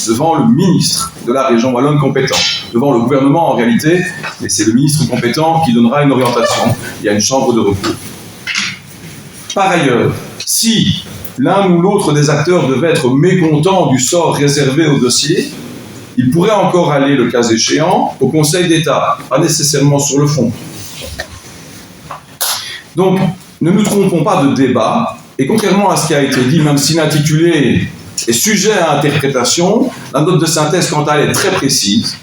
devant le ministre de la région wallonne compétent, devant le gouvernement en réalité, mais c'est le ministre compétent qui donnera une orientation. Il y a une chambre de recours. Par ailleurs, si l'un ou l'autre des acteurs devait être mécontent du sort réservé au dossier, il pourrait encore aller, le cas échéant, au Conseil d'État, pas nécessairement sur le fond. Donc, ne nous trompons pas de débat, et contrairement à ce qui a été dit, même si l'intitulé est sujet à interprétation, la note de synthèse, quant à elle, est très précise.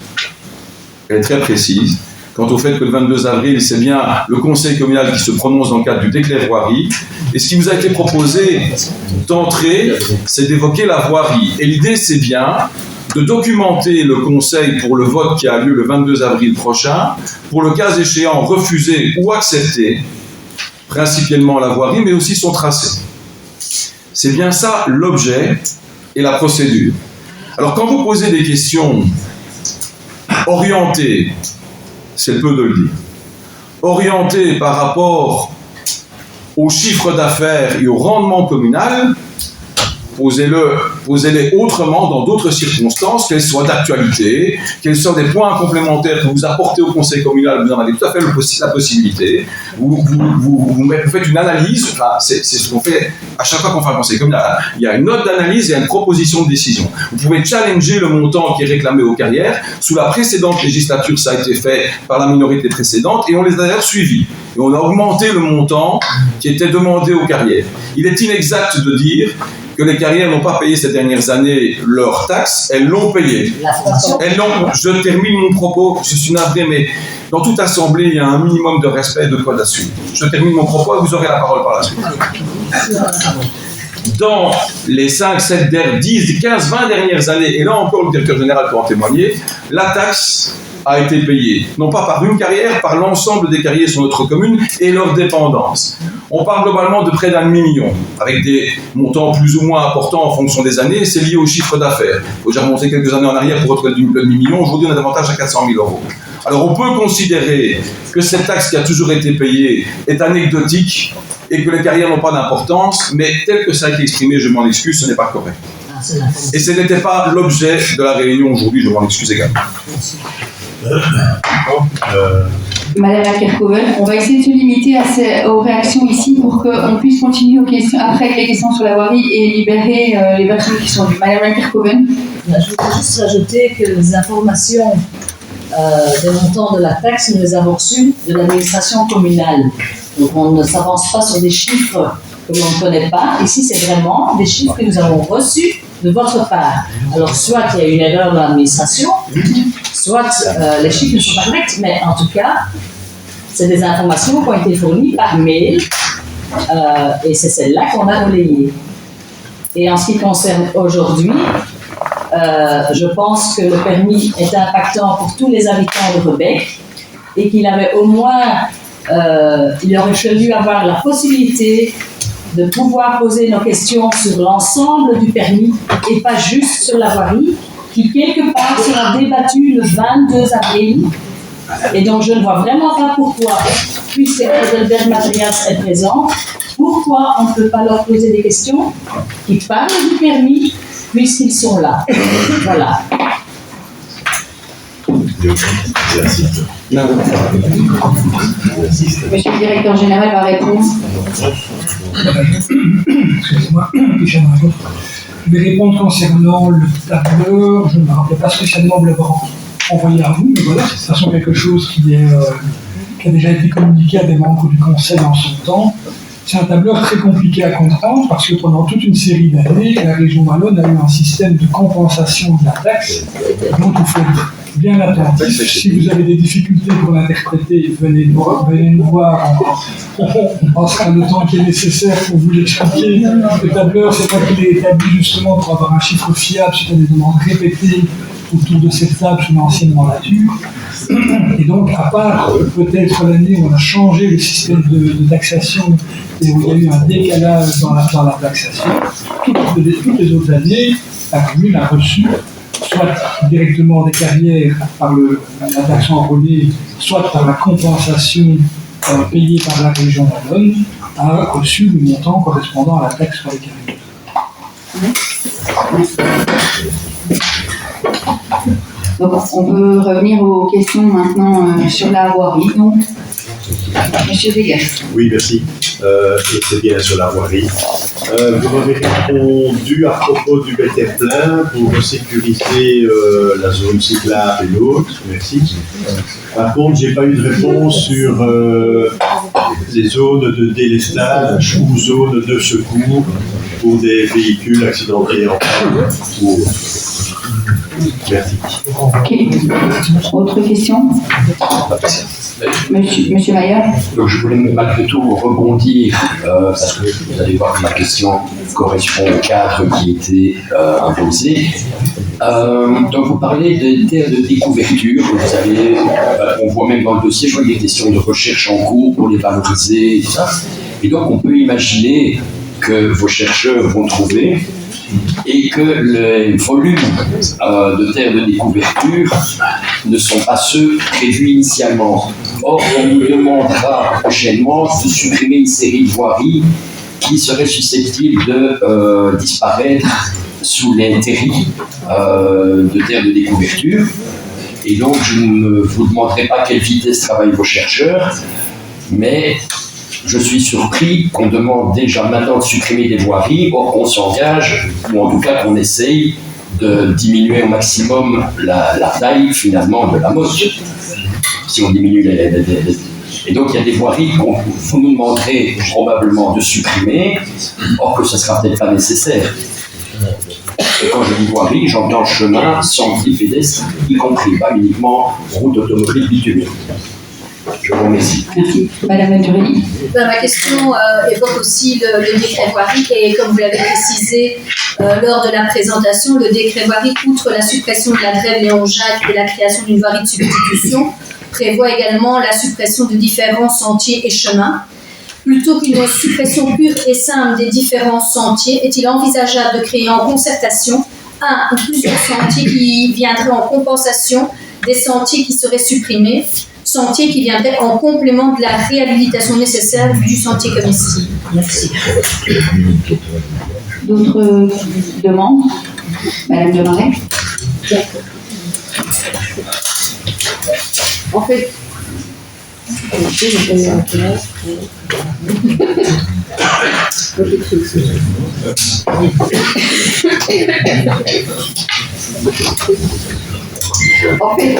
Elle est très précise. Quant au fait que le 22 avril, c'est bien le conseil communal qui se prononce dans le cadre du décret voirie. Et ce qui vous a été proposé d'entrée, c'est d'évoquer la voirie. Et l'idée, c'est bien de documenter le conseil pour le vote qui a lieu le 22 avril prochain, pour le cas échéant refuser ou accepter principalement la voirie, mais aussi son tracé. C'est bien ça l'objet et la procédure. Alors quand vous posez des questions orientées, c'est peu de le dire, orientées par rapport au chiffre d'affaires et au rendement communal, posez-les autrement dans d'autres circonstances, qu'elles soient d'actualité, qu'elles soient des points complémentaires que vous apportez au conseil communal, vous en avez tout à fait la possibilité. Vous faites une analyse, enfin, c'est ce qu'on fait à chaque fois qu'on fait un conseil communal. Il y a une note d'analyse et une proposition de décision. Vous pouvez challenger le montant qui est réclamé aux carrières. Sous la précédente législature, ça a été fait par la minorité précédente et on les a d'ailleurs suivis. Et on a augmenté le montant qui était demandé aux carrières. Il est inexact de dire que les carrières n'ont pas payé ces dernières années leurs taxes, elles l'ont payé. Je termine mon propos, je suis navré, mais dans toute assemblée, il y a un minimum de respect de quoi d'assumer. Je termine mon propos et vous aurez la parole par la suite. Dans les 5, 7, 10, 15, 20 dernières années, et là encore le directeur général peut en témoigner, la taxe a été payée, non pas par une carrière, par l'ensemble des carrières sur notre commune et leurs dépendances. On parle globalement de près d'1 million, avec des montants plus ou moins importants en fonction des années, et c'est lié au chiffre d'affaires. Il faut déjà remonter quelques années en arrière pour retrouver le demi-million, aujourd'hui on a davantage à 400 000 €. Alors on peut considérer que cette taxe qui a toujours été payée est anecdotique et que les carrières n'ont pas d'importance, mais tel que ça a été exprimé, je m'en excuse, ce n'est pas correct. Et ce n'était pas l'objet de la réunion aujourd'hui, je m'en excuse également. Madame Kerkoven, on va essayer de se limiter aux réactions ici pour qu'on puisse continuer aux questions, après les questions sur la voirie et libérer les personnes qui sont venues. Madame Kerkoven. Je voudrais juste rajouter que les informations des montants de la taxe, nous les avons reçues de l'administration communale. Donc on ne s'avance pas sur des chiffres que l'on ne connaît pas. Ici, c'est vraiment des chiffres que nous avons reçus de votre part. Alors, soit il y a une erreur dans l'administration, soit les chiffres ne sont pas corrects, mais en tout cas, c'est des informations qui ont été fournies par mail et c'est celle-là qu'on a relayée. Et en ce qui concerne aujourd'hui, je pense que le permis est impactant pour tous les habitants de Rebec et qu'il avait au moins, il aurait fallu avoir la possibilité de pouvoir poser nos questions sur l'ensemble du permis et pas juste sur la voirie, qui quelque part sera débattue le 22 avril. Et donc je ne vois vraiment pas pourquoi, puisque Adelbert Mathias est présent, pourquoi on ne peut pas leur poser des questions qui parlent du permis, puisqu'ils sont là. Voilà. Monsieur le directeur général va répondre. Excusez-moi, je vais répondre concernant le tableur. Je ne me rappelais pas spécialement de l'avoir envoyé à vous, mais voilà, c'est de toute façon quelque chose qui a déjà été communiqué à des membres du conseil en son temps. C'est un tableur très compliqué à comprendre parce que pendant toute une série d'années, la région Wallonne a eu un système de compensation de la taxe. Donc il faut être bien attentif. Si vous avez des difficultés pour l'interpréter, venez nous voir. On passera le temps qui est nécessaire pour vous l'expliquer. Le tableur, c'est pas qu'il est établi justement pour avoir un chiffre fiable suite à des demandes répétées autour de cette table sous l'ancienne mandature. Et donc, à part peut-être l'année où on a changé le système de taxation et où il y a eu un décalage dans la taxation, toutes les autres années, la commune a reçu soit directement des carrières par la taxe enrôlée, soit par la compensation payée par la région Wallonne, a reçu le montant correspondant à la taxe sur les carrières. Donc, on peut revenir aux questions maintenant sur la voirie. Donc, Monsieur Vegas. Oui, merci. Et c'est bien sur la voirie. Vous m'avez répondu à propos du BTR-plein pour sécuriser la zone cyclable et l'autre. Merci. Par contre, je n'ai pas eu de réponse sur les zones de délestage ou zones de secours pour des véhicules accidentés en panne. Merci. Ok. Autre question? Monsieur Maillard. Donc je voulais malgré tout rebondir, parce que vous allez voir que ma question correspond au cadre qui était imposé. Donc vous parlez des terres de découverture, vous avez, on voit même dans le dossier, je vois des questions de recherche en cours pour les valoriser et tout ça. Et donc on peut imaginer que vos chercheurs vont trouver et que les volumes de terres de découverture ne sont pas ceux prévus initialement. Or, on nous demandera prochainement de supprimer une série de voiries qui seraient susceptibles de disparaître sous les terris de terres de découverture. Et donc, je ne vous demanderai pas à quelle vitesse travaillent vos chercheurs, mais je suis surpris qu'on demande déjà maintenant de supprimer des voiries, or qu'on s'engage, ou en tout cas qu'on essaye de diminuer au maximum la taille finalement de la motte. Si on diminue les... Et donc il y a des voiries qu'on vous nous demanderez probablement de supprimer, or que ce ne sera peut-être pas nécessaire. Et quand je dis voirie, j'entends chemin, sentier pédestre, y compris, pas uniquement route automobile bitumée. Je vous remercie. Merci. Madame Maturelli. Ma question évoque aussi le décret voirie et comme vous l'avez précisé lors de la présentation, le décret voirie, outre la suppression de la grève Léon Jacques et la création d'une voirie de substitution, prévoit également la suppression de différents sentiers et chemins. Plutôt qu'une suppression pure et simple des différents sentiers, est-il envisageable de créer en concertation un ou plusieurs sentiers qui viendraient en compensation des sentiers qui seraient supprimés, sentiers qui viendraient en complément de la réhabilitation nécessaire du sentier comestible. Merci. D'autres demandes? Madame Demaret. En fait, en fait,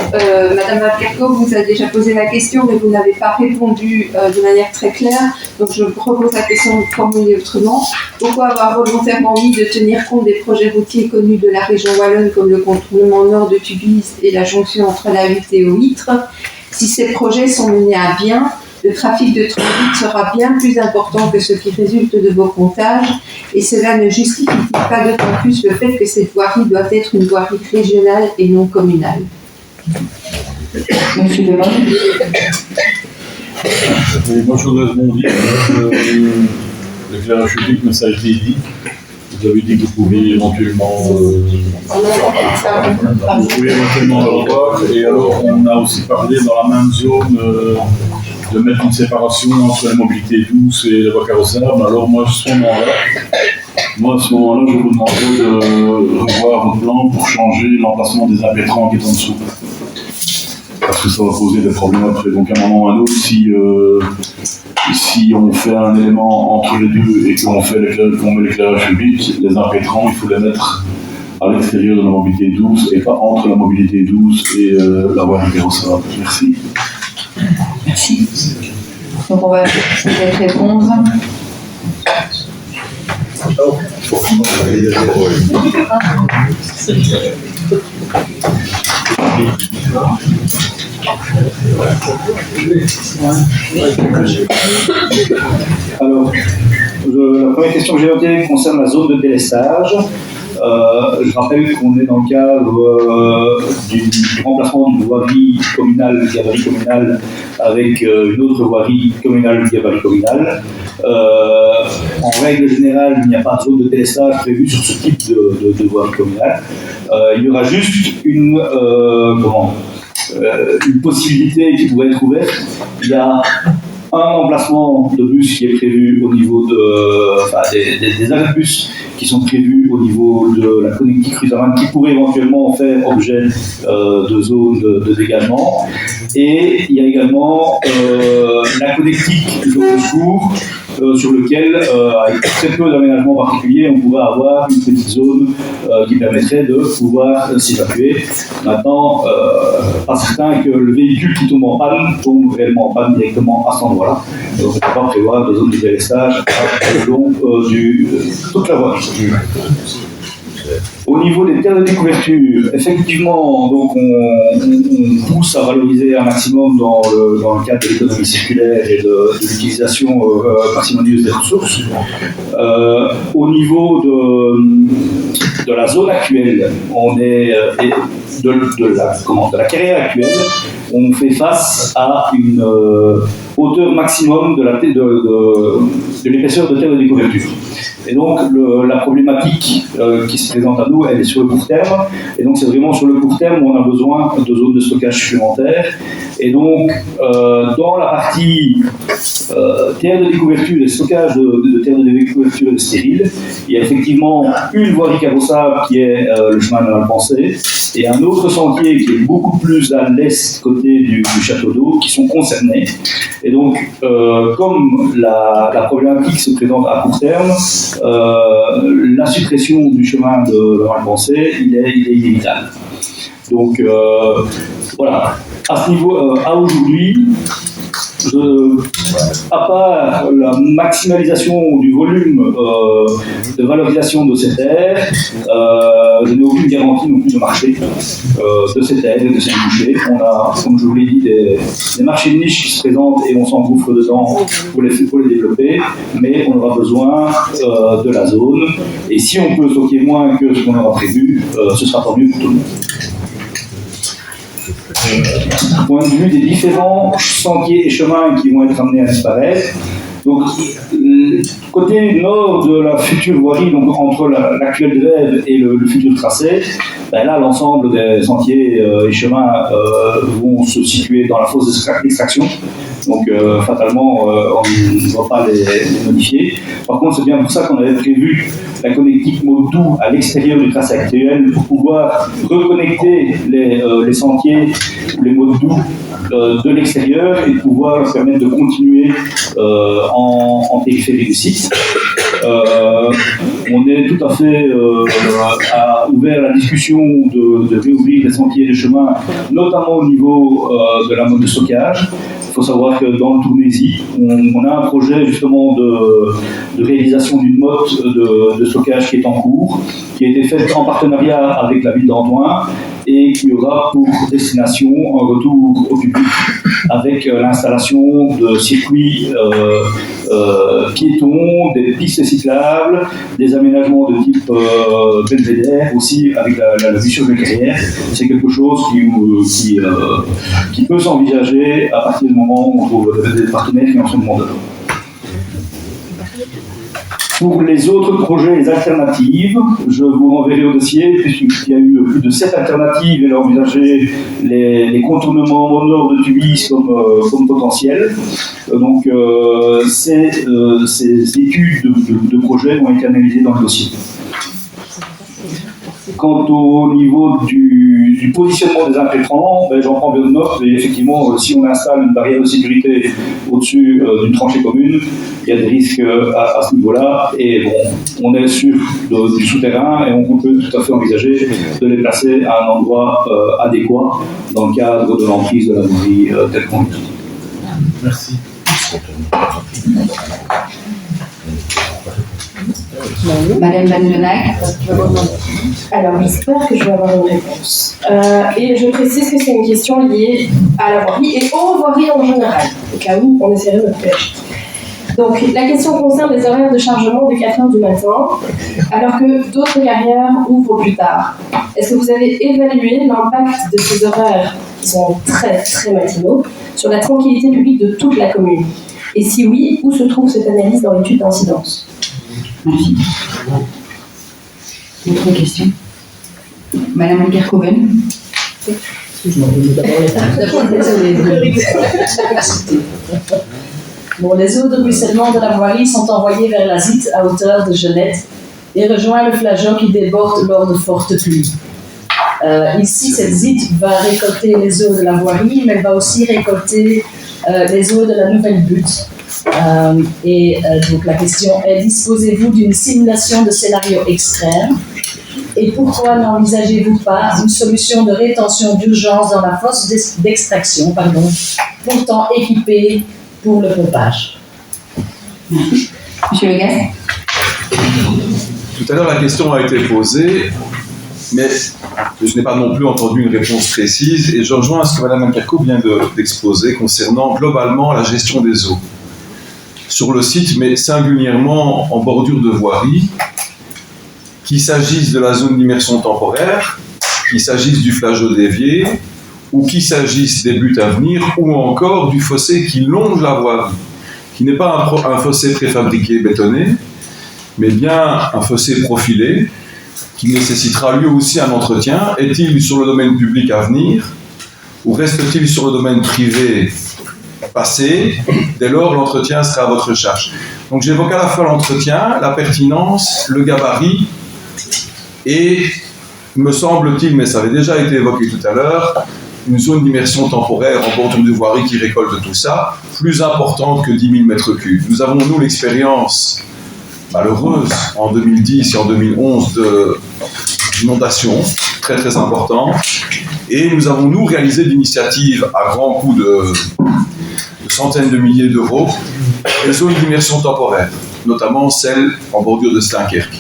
Madame Valcarco vous a déjà posé la question, mais vous n'avez pas répondu de manière très claire. Donc je repose la question formulée autrement. Pourquoi avoir volontairement mis de tenir compte des projets routiers connus de la région wallonne, comme le contournement nord de Tubize et la jonction entre la Hutte et Huître? Si ces projets sont menés à bien, le trafic de transit sera bien plus important que ce qui résulte de vos comptages, et cela ne justifie pas d'autant plus le fait que cette voirie doit être une voirie régionale et non communale. Monsieur Demont. Moi, je voudrais rebondir sur l'éclairage public, mais ça a été dit. Vous avez dit que vous pouviez éventuellement le revoir. Et alors, on a aussi parlé dans la même zone de mettre une séparation entre la mobilité douce et la voie carrossable. Alors, moi, à ce moment-là, je vous demanderais de revoir votre plan pour changer l'emplacement des impétrants qui est en dessous. Parce que ça va poser des problèmes après. Donc, à un moment ou à un autre, si on fait un élément entre les deux et qu'on met l'éclairage public, les impétrants, il faut les mettre à l'extérieur de la mobilité douce et pas entre la mobilité douce et la voie carrossable. Merci. Merci. Donc on va peut-être répondre. Alors, la première question que j'ai notée concerne la zone de délestage. Je rappelle qu'on est dans le cadre du remplacement d'une voirie communale, gabarit communal, avec une autre voirie communale, gabarit communal. En règle générale, il n'y a pas de zone de délestage prévue sur ce type de voirie communale. Il y aura juste une possibilité qui pourrait être ouverte. Il y a un emplacement de bus qui est prévu au niveau des arrêts de bus qui sont prévus au niveau de la connectique Cruiserman qui pourrait éventuellement faire objet de zones de dégagement. Et il y a également la connectique de secours sur lequel, avec très peu d'aménagements particuliers, on pourrait avoir une petite zone qui permettrait de pouvoir s'évacuer. Maintenant, pas certain que le véhicule qui tombe en panne tombe réellement en panne directement à cet endroit-là. Donc, on ne peut pas prévoir de zone de délestage le long toute la voie. Au niveau des terres de découverture, effectivement, donc on pousse à valoriser un maximum dans le cadre de l'économie circulaire et de l'utilisation parcimonieuse des ressources. Au niveau de la zone actuelle, on est de la carrière actuelle, on fait face à une hauteur maximum de l'épaisseur de terre de découverture. Et donc, la problématique qui se présente à nous, elle est sur le court terme. Et donc, c'est vraiment sur le court terme où on a besoin de zones de stockage supplémentaires. Et donc, dans la partie terre de découverture et stockage de terre de découverture et de stérile, il y a effectivement une voirie carrossable qui est le chemin de Malpensé et un autre sentier qui est beaucoup plus à l'est côté du château d'eau qui sont concernés. Et donc, comme la problématique se présente à court terme, la suppression du chemin de Malpensé, il est inévitable. Donc, voilà. À ce niveau, à aujourd'hui, à part la maximalisation du volume de valorisation de ces terres, je n'ai aucune garantie non plus de marché de ces terres et de ces bouchers. On a, comme je vous l'ai dit, des marchés de niche qui se présentent et on s'engouffre dedans pour les développer, mais on aura besoin de la zone. Et si on peut stocker moins que ce qu'on aura prévu, ce sera tant mieux pour tout le monde. Point de vue des différents sentiers et chemins qui vont être amenés à disparaître, Donc, côté nord de la future voirie, donc entre l'actuelle grève et le futur tracé, ben là, l'ensemble des sentiers et chemins vont se situer dans la fosse d'extraction. Donc, fatalement, on ne va pas les modifier. Par contre, c'est bien pour ça qu'on avait prévu la connectique Motu à l'extérieur du tracé actuel pour pouvoir reconnecter les sentiers, les Motu de l'extérieur et pouvoir leur permettre de continuer en périphérie du site. On est tout à fait ouvert à la discussion de réouvrir les sentiers et les chemins, notamment au niveau de la mode de stockage. Il faut savoir que dans le Tournaisis, on a un projet justement de réalisation d'une motte de stockage qui est en cours, qui a été faite en partenariat avec la ville d'Antoine et qui aura pour destination un retour au public avec l'installation de circuits piétons, des pistes cyclables, des aménagements de type belvédère, aussi avec la vue sur les carrières. C'est quelque chose qui peut s'envisager à partir du moment où on trouve des partenaires qui en sont demandeurs. Pour les autres projets, les alternatives, je vous renverrai au dossier, puisqu'il y a eu plus de 7 alternatives et il a envisagé les contournements au nord de Tubize comme potentiels. Donc, ces études de projets ont été analysées dans le dossier. Quant au niveau du positionnement des impétrants, ben, j'en prends bien note. Et effectivement, si on installe une barrière de sécurité au-dessus d'une tranchée commune, il y a des risques à ce niveau-là. Et bon, on est sûr du souterrain et on peut tout à fait envisager de les placer à un endroit adéquat dans le cadre de l'emprise de la voirie telle qu'on l'utilise. Merci. Madame Van Lenac. Alors, j'espère que je vais avoir une réponse. Et je précise que c'est une question liée à la voirie et aux voiries en général, au cas où on essaierait de me pièger. Donc, la question concerne les horaires de chargement de 4h du matin, alors que d'autres carrières ouvrent plus tard. Est-ce que vous avez évalué l'impact de ces horaires, qui sont très, très matinaux, sur la tranquillité publique de toute la commune? Et si oui, où se trouve cette analyse dans l'étude d'incidence? Merci. Autre question. Madame Ankerkoven. Bon, les eaux de ruissellement de la voirie sont envoyées vers la Zite à hauteur de Genette et rejoint le flageot qui déborde lors de fortes pluies. Ici, cette Zite va récolter les eaux de la voirie, mais va aussi récolter les eaux de la nouvelle butte. Donc la question est, disposez-vous d'une simulation de scénario extrême? Et pourquoi n'envisagez-vous pas une solution de rétention d'urgence dans la fosse d'extraction, pourtant équipée pour le pompage? Monsieur Le Gast. Tout à l'heure, la question a été posée, mais je n'ai pas non plus entendu une réponse précise, et je rejoins à ce que Mme Ankerko vient d'exposer concernant globalement la gestion des eaux sur le site, mais singulièrement en bordure de voirie, qu'il s'agisse de la zone d'immersion temporaire, qu'il s'agisse du flageot dévié, ou qu'il s'agisse des buttes à venir, ou encore du fossé qui longe la voirie, qui n'est pas un fossé préfabriqué bétonné, mais bien un fossé profilé, qui nécessitera lui aussi un entretien. Est-il sur le domaine public à venir, ou reste-t-il sur le domaine privé passé? Dès lors, l'entretien sera à votre charge. Donc j'évoque à la fois l'entretien, la pertinence, le gabarit, et me semble-t-il, mais ça avait déjà été évoqué tout à l'heure, une zone d'immersion temporaire en bordure de voirie qui récolte tout ça, plus importante que 10 000 mètres cubes. Nous avons, nous, l'expérience malheureuse en 2010 et en 2011 d'inondations très très importantes, et nous avons, nous, réalisé d'initiatives à grands coûts de centaines de milliers d'euros, des zones d'immersion temporaire, notamment celle en bordure de Dunkerque.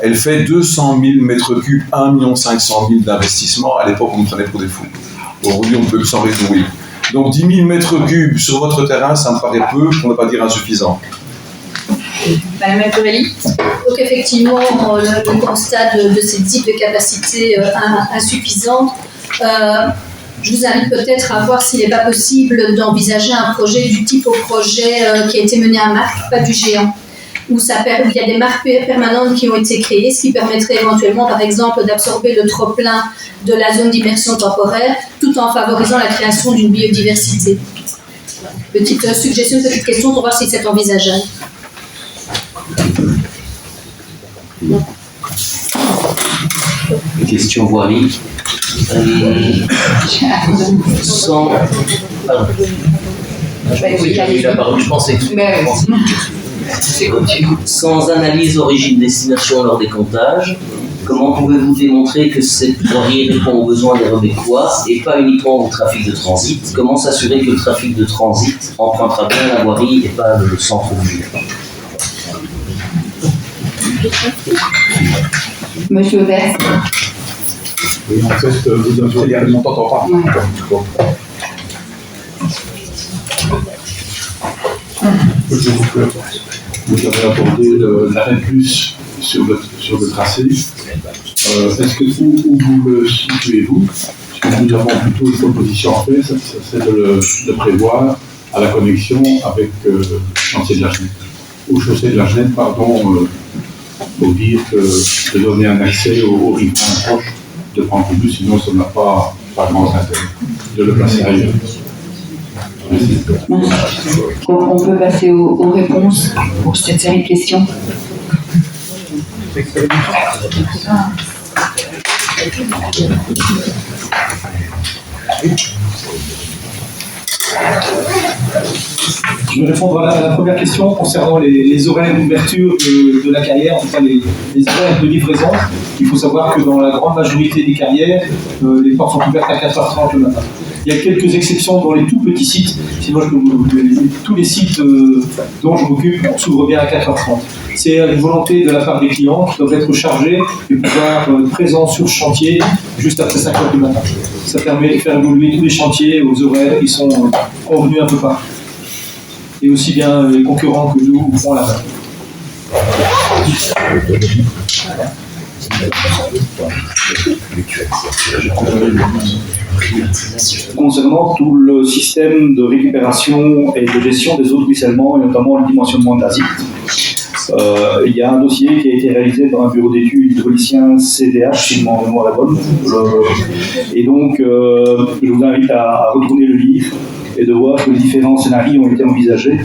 Elle fait 200 000 mètres cubes, 1 500 000 d'investissement. À l'époque, on nous prenait pour des fous. Aujourd'hui, on peut s'en réjouir. Donc 10 000 mètres cubes sur votre terrain, ça me paraît peu, pour ne pas dire insuffisant. Madame Ankerelli. Donc effectivement, le constat de ces types de capacités insuffisantes Je vous invite peut-être à voir s'il n'est pas possible d'envisager un projet du type au projet qui a été mené à Marc, pas du géant, où il y a des marques permanentes qui ont été créées, ce qui permettrait éventuellement, par exemple, d'absorber le trop-plein de la zone d'immersion temporaire, tout en favorisant la création d'une biodiversité. Petite suggestion, petite question pour voir si c'est envisageable. Question voirie. Sans. Pardon. Oui, j'ai eu la parole, je pensais que. Sans analyse origine-destination lors des comptages, comment pouvez-vous démontrer que cette voirie répond aux besoins des Rebecquois et pas uniquement au trafic de transit? Comment s'assurer que le trafic de transit empruntera bien la voirie et pas le centre-ville? Monsieur Vert. Oui, en fait, vous avez on t'entend pas. Vous avez abordé l'arrêt plus sur le tracé. Est-ce que où vous le situez-vous? Parce que nous avons plutôt une proposition en fait, c'est de prévoir à la connexion avec le chantier de la Genève, au chaussée de la Genève, pardon, pour dire que de donner un accès aux riverains proches de prendre le bus, sinon ça n'a pas grand intérêt de le placer ailleurs. On peut passer aux réponses pour cette série de questions. Je vais répondre à la première question concernant les horaires d'ouverture de la carrière, en tout cas les horaires de livraison. Il faut savoir que dans la grande majorité des carrières, les portes sont ouvertes à 4h30 le matin. Il y a quelques exceptions dans les tout petits sites, sinon tous les sites dont je m'occupe s'ouvrent bien à 4h30. C'est une volonté de la part des clients qui doivent être chargés et pouvoir être présents sur le chantier juste après 5h du matin. Ça permet de faire évoluer tous les chantiers aux horaires qui sont convenus un peu partout. Et aussi bien les concurrents que nous font la même. Concernant tout le système de récupération et de gestion des eaux de ruissellement et notamment le dimensionnement de la ZIT, il y a un dossier qui a été réalisé par un bureau d'études hydraulicien CDH, si mon mémoire est bonne. Et donc, je vous invite à retourner le livre et de voir que les différents scénarios ont été envisagés,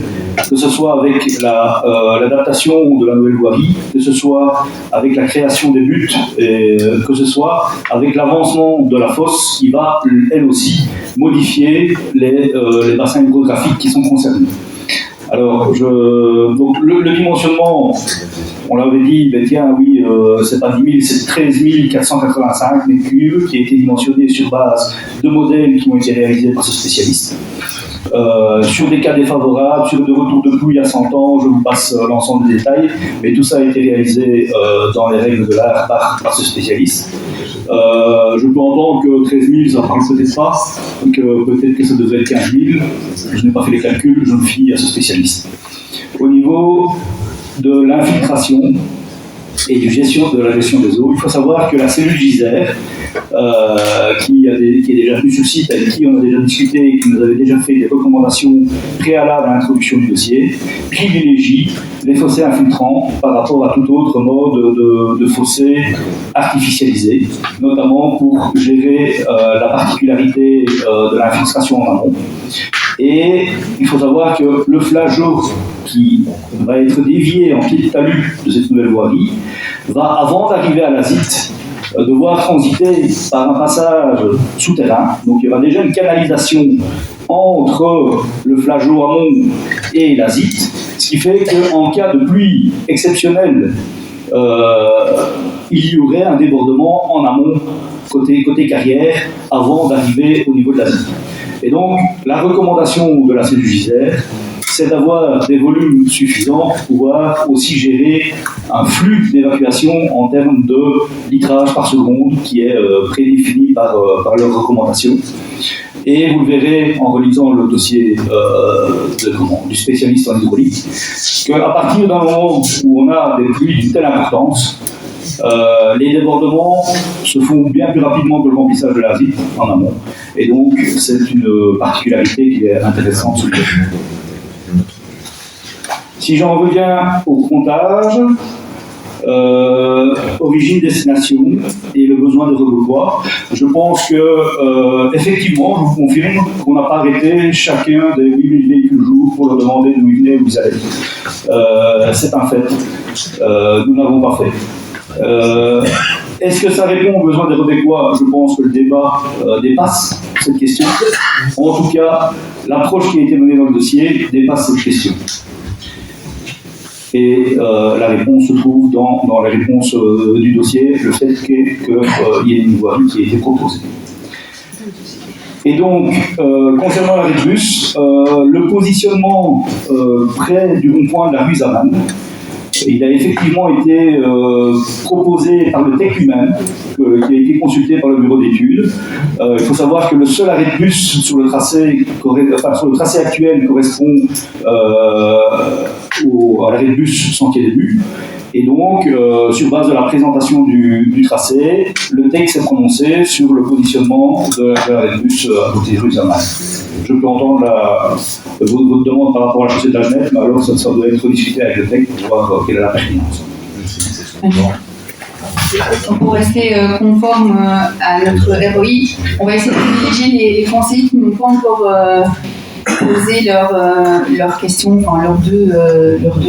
que ce soit avec l'adaptation de la nouvelle voirie, que ce soit avec la création des buts, et que ce soit avec l'avancement de la fosse qui va, elle aussi, modifier les bassins hydrographiques qui sont concernés. Alors, donc le dimensionnement, on l'avait dit, ben tiens, oui, c'est pas 10 000, c'est 13 485 mètres cubes qui a été dimensionné sur base de modèles qui ont été réalisés par ce spécialiste. Sur des cas défavorables, sur des retours de pluie à 100 ans, je vous passe l'ensemble des détails, mais tout ça a été réalisé dans les règles de l'art par ce spécialiste. Je peux entendre que 13 000, ça ne parle peut-être pas, peut-être que ça devrait être 15 000. Je n'ai pas fait les calculs, je me fie à ce spécialiste. Au niveau de l'infiltration et de la gestion des eaux, il faut savoir que la cellule Gisère, qui est déjà venue sur le site, avec qui on a déjà discuté et qui nous avait déjà fait des recommandations préalables à l'introduction du dossier, privilégie les fossés infiltrants par rapport à tout autre mode de fossés artificialisés, notamment pour gérer la particularité de l'infiltration en amont. Et il faut savoir que le flageot qui va être dévié en pied de talus de cette nouvelle voirie va, avant d'arriver à la ZIT, devoir transiter par un passage souterrain. Donc il y aura déjà une canalisation entre le flageot amont et la ZIT, ce qui fait qu'en cas de pluie exceptionnelle, il y aurait un débordement en amont côté carrière avant d'arriver au niveau de la ZIT. Et donc la recommandation de la cellule Gisère, c'est d'avoir des volumes suffisants pour pouvoir aussi gérer un flux d'évacuation en termes de litrage par seconde qui est prédéfini par leurs recommandations. Et vous le verrez en relisant le dossier du spécialiste en hydraulique, qu'à partir d'un moment où on a des pluies d'une telle importance, Les débordements se font bien plus rapidement que le remplissage de la ZIP en amont. Et donc, c'est une particularité qui est intéressante sur le document. Si j'en reviens au comptage, origine, destination et le besoin de revoir, je pense que, effectivement, je vous confirme qu'on n'a pas arrêté chacun des 8000 véhicules jour pour leur demander d'où ils venaient, où ils allaient. C'est un fait. Nous n'avons pas fait. Est-ce que ça répond aux besoins des Rebecquois? Je pense que le débat dépasse cette question. En tout cas, l'approche qui a été menée dans le dossier dépasse cette question. Et la réponse se trouve dans la réponse du dossier, le fait qu'il y ait une voirie qui a été proposée. Et donc, concernant l'arrêt de bus, le positionnement près du rond-point de la rue Zaman, il a effectivement été proposé par le TEC lui-même, qui a été consulté par le bureau d'études. Il faut savoir que le seul arrêt de bus sur le tracé actuel correspond à l'arrêt de bus Sentier des Buts. Et donc, sur base de la présentation du tracé, le TEC s'est prononcé sur le positionnement de l'arrêt de bus à côté de rue Zaman. Je peux entendre votre demande par rapport à la chaussée de la Genève, mais alors ça doit être discuté avec le TEC pour voir quelle est la pertinence. Pour rester conforme à notre ROI, on va essayer de privilégier les conseillers qui n'ont pas encore posé leurs questions, enfin leurs deux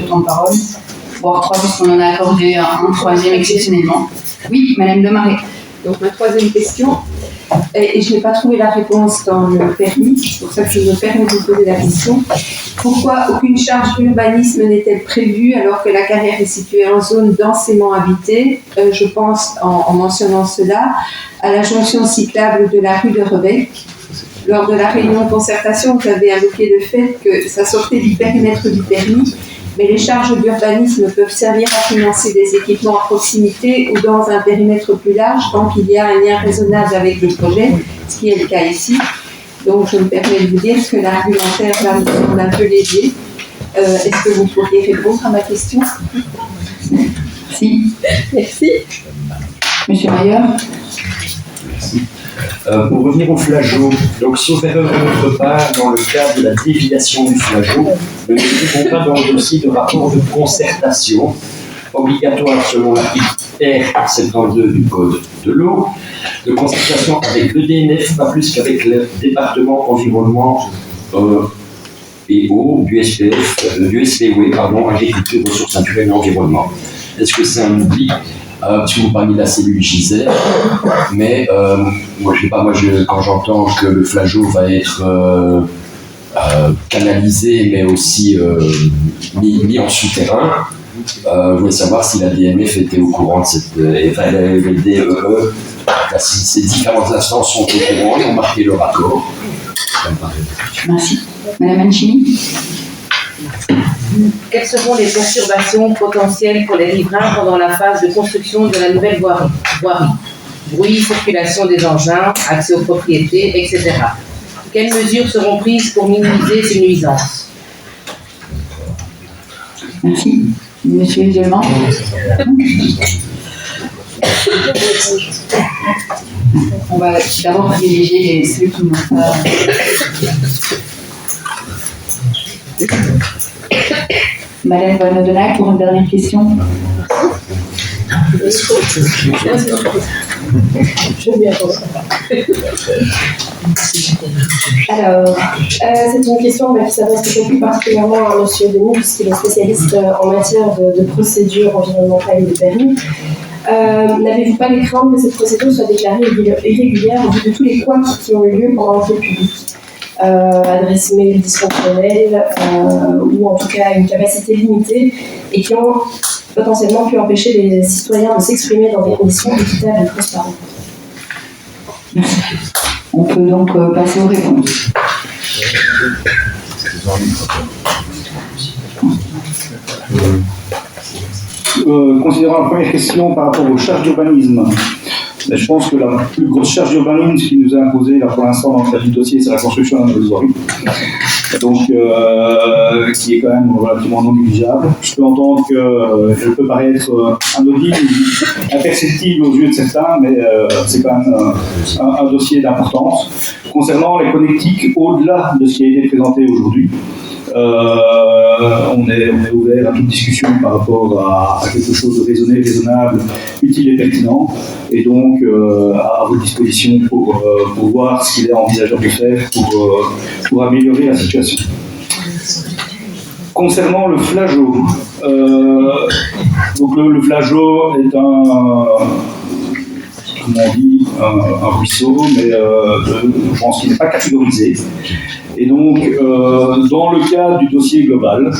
temps de parole, voire trois, puisqu'on en a accordé un troisième exceptionnellement. Oui, Madame Demaré. Donc ma troisième question, et je n'ai pas trouvé la réponse dans le permis, c'est pour ça que je me permets de vous poser la question. Pourquoi aucune charge d'urbanisme n'est-elle prévue alors que la carrière est située en zone densément habitée? Je pense, en mentionnant cela, à la jonction cyclable de la rue de Rebec. Lors de la réunion de concertation, vous avez invoqué le fait que ça sortait du périmètre du permis, mais les charges d'urbanisme peuvent servir à financer des équipements à proximité ou dans un périmètre plus large tant qu'il y a un lien raisonnable avec le projet, ce qui est le cas ici. Donc je me permets de vous dire que l'argumentaire là me semble un peu léger. Est-ce que vous pourriez répondre à ma question? Si. Merci. Monsieur Mayer. Merci. Pour revenir au flageot, donc sauf erreur de notre part, dans le cadre de la déviation du flageot, nous ne trouvons pas dans le dossier de rapport de concertation obligatoire selon l'article R72 du Code de l'eau, de concertation avec l'EDNF, pas plus qu'avec le département environnement et eau du SPW, agriculture, ressources naturelles et environnement. Est-ce que c'est un oubli? Parce que vous parliez de la cellule Gisèle, mais moi, je sais pas, quand j'entends que le flageot va être canalisé, mais aussi mis en souterrain, je voulais savoir si la DMF était au courant de cette. Enfin, le DEE, si ces différentes instances sont au courant et ont marqué le raccord. Merci. Madame Anchini. Quelles seront les perturbations potentielles pour les riverains pendant la phase de construction de la nouvelle voirie? Bruit, circulation des engins, accès aux propriétés, etc. Quelles mesures seront prises pour minimiser ces nuisances? Merci. Monsieur Isolement. On va d'abord privilégier ceux qui n'ont pas. Madame Van Odenac pour une dernière question. Alors, c'est une question qui s'adresse peut-être plus particulièrement à M. Denis, puisqu'il est spécialiste en matière de procédure environnementale et de permis. N'avez-vous pas les craintes que cette procédure soit déclarée irrégulière au vu de tous les couacs qui ont eu lieu pendant l'enquête publique? Adresse mail dysfonctionnelle ou en tout cas une capacité limitée et qui ont potentiellement pu empêcher les citoyens de s'exprimer dans des conditions équitables et transparentes. On peut donc passer aux réponses. Considérant la première question par rapport aux charges d'urbanisme, je pense que la plus grosse charge d'urbanisme qui nous a imposée là pour l'instant dans le cadre du dossier, c'est la construction d'un nouvelle voirie. donc qui est quand même relativement non négligeable. Je peux entendre qu'elle peut paraître anodine, imperceptible aux yeux de certains, mais c'est quand même un dossier d'importance. Concernant les connectiques, au-delà de ce qui a été présenté aujourd'hui, on est ouvert à toute discussion par rapport à quelque chose de raisonnable, utile et pertinent, et donc à votre disposition pour voir ce qu'il est envisageable de faire pour améliorer la situation. Concernant le flageot, donc le flageot est comment on dit, un ruisseau, mais je pense qu'il n'est pas catégorisé. Et donc, dans le cadre du dossier global,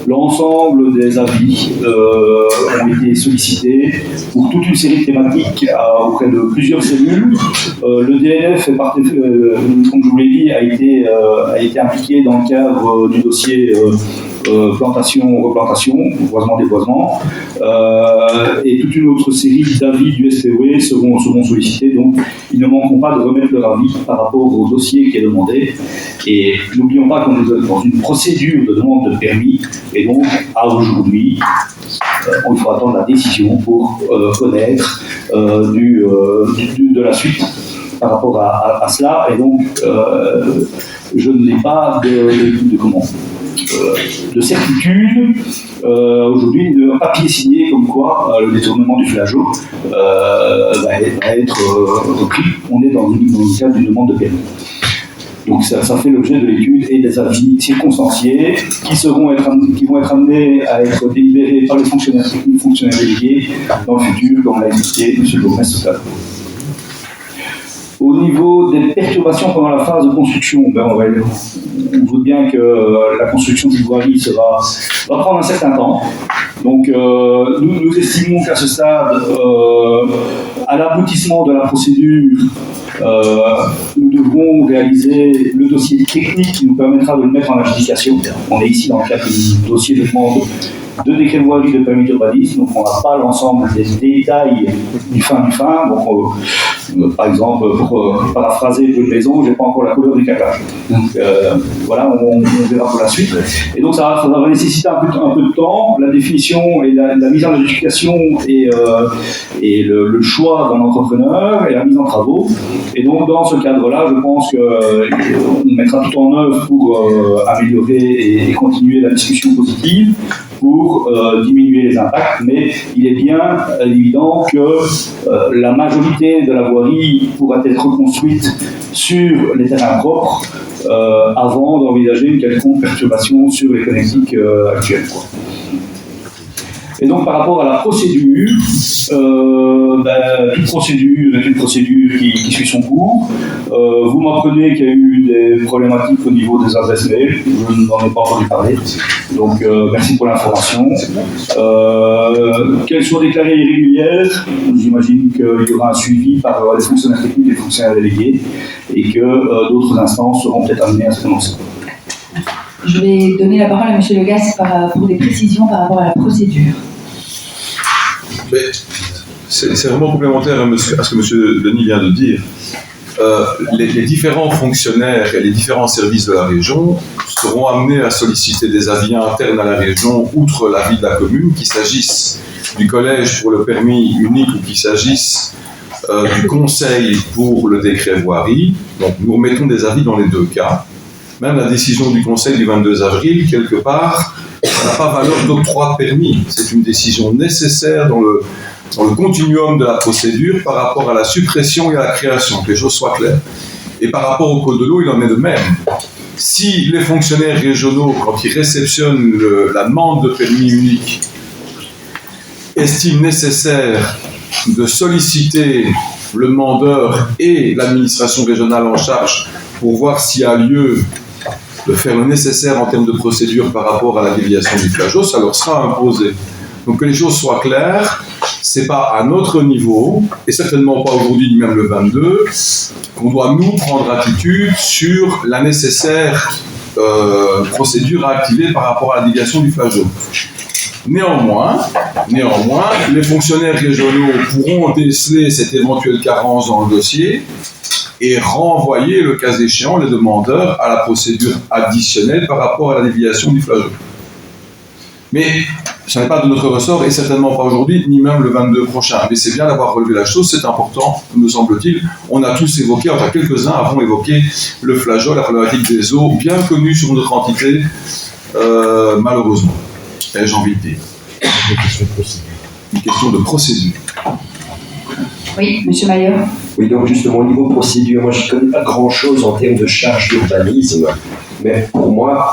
l'ensemble des avis ont été sollicités pour toute une série de thématiques auprès de plusieurs cellules. Le DNF, comme je vous l'ai dit, a été impliqué dans le cadre du dossier plantation, replantation, boisement, déboisement, et toute une autre série d'avis du SPOE seront sollicités, donc ils ne manqueront pas de remettre leur avis par rapport au dossier qui est demandé. Et n'oublions pas qu'on est dans une procédure de demande de permis, et donc à aujourd'hui, il faut attendre la décision pour connaître de la suite par rapport à cela, et donc je n'ai pas de certitude aujourd'hui, de papier signé comme quoi le détournement du flageot va être repris. On est dans le cadre d'une demande de permis. Donc ça fait l'objet de l'étude et des avis circonstanciés qui vont être amenés à être délibérés par les fonctionnaires techniques, fonctionnaires délégués dans le futur, comme l'a expliqué M. le bourgmestre tout à l'heure. Au niveau des perturbations pendant la phase de construction, on voit bien que la construction d'une voirie va prendre un certain temps. Donc nous estimons qu'à ce stade, à l'aboutissement de la procédure, nous devrons réaliser le dossier technique qui nous permettra de le mettre en adjudication. On est ici dans le cadre du dossier de demande de décret de voirie de permis d'urbanisme, donc on n'a pas l'ensemble des détails du fin. Donc, par exemple, pour paraphraser une maison, je n'ai pas encore la couleur du carrelage. Donc voilà, on verra pour la suite. Et donc ça va nécessiter un peu de temps, la définition et la mise en adjudication et le choix d'un entrepreneur et la mise en travaux. Et donc dans ce cadre-là, je pense qu'on mettra tout en œuvre pour améliorer et continuer la discussion positive, pour diminuer les impacts, mais il est bien évident que la majorité de la voirie pourra être reconstruite sur les terrains propres avant d'envisager une quelconque perturbation sur les connectiques actuelles. Et donc par rapport à la procédure, toute procédure est une procédure qui suit son cours. Vous m'apprenez qu'il y a eu des problématiques au niveau des adresses mail, je n'en ai pas entendu parler, donc merci pour l'information. Qu'elles soient déclarées irrégulières, j'imagine qu'il y aura un suivi par les fonctionnaires techniques et les fonctionnaires délégués, et que d'autres instances seront peut-être amenées à se prononcer. Je vais donner la parole à M. Legas pour des précisions par rapport à la procédure. C'est vraiment complémentaire à ce que M. Denis vient de dire. Les différents fonctionnaires et les différents services de la région seront amenés à solliciter des avis internes à la région, outre l'avis de la commune, qu'il s'agisse du collège pour le permis unique ou qu'il s'agisse du conseil pour le décret voirie. Donc nous remettons des avis dans les deux cas. Même la décision du Conseil du 22 avril, quelque part, n'a pas valeur d'octroi de permis. C'est une décision nécessaire dans le continuum de la procédure par rapport à la suppression et à la création, que les choses soient claires. Et par rapport au code de l'eau, il en est de même. Si les fonctionnaires régionaux, quand ils réceptionnent la demande de permis unique, estiment nécessaire de solliciter le demandeur et l'administration régionale en charge pour voir s'il y a lieu de faire le nécessaire en termes de procédure par rapport à la déviation du flageot, ça leur sera imposé. Donc que les choses soient claires, c'est pas à notre niveau, et certainement pas aujourd'hui ni même le 22, qu'on doit nous prendre attitude sur la nécessaire procédure à activer par rapport à la déviation du flageot. Néanmoins, les fonctionnaires régionaux pourront déceler cette éventuelle carence dans le dossier et renvoyer, le cas échéant, les demandeurs à la procédure additionnelle par rapport à la déviation du flageolet. Mais ce n'est pas de notre ressort, et certainement pas aujourd'hui, ni même le 22 prochain. Mais c'est bien d'avoir relevé la chose, c'est important, me semble-t-il. On a tous évoqué, enfin quelques-uns avons évoqué le flageolet, la problématique des eaux, bien connue sur notre entité, malheureusement. J'ai envie de dire. Une question de procédure. Oui, M. Mayer. Oui, donc justement, au niveau procédure, moi je ne connais pas grand-chose en termes de charge d'urbanisme, mais pour moi,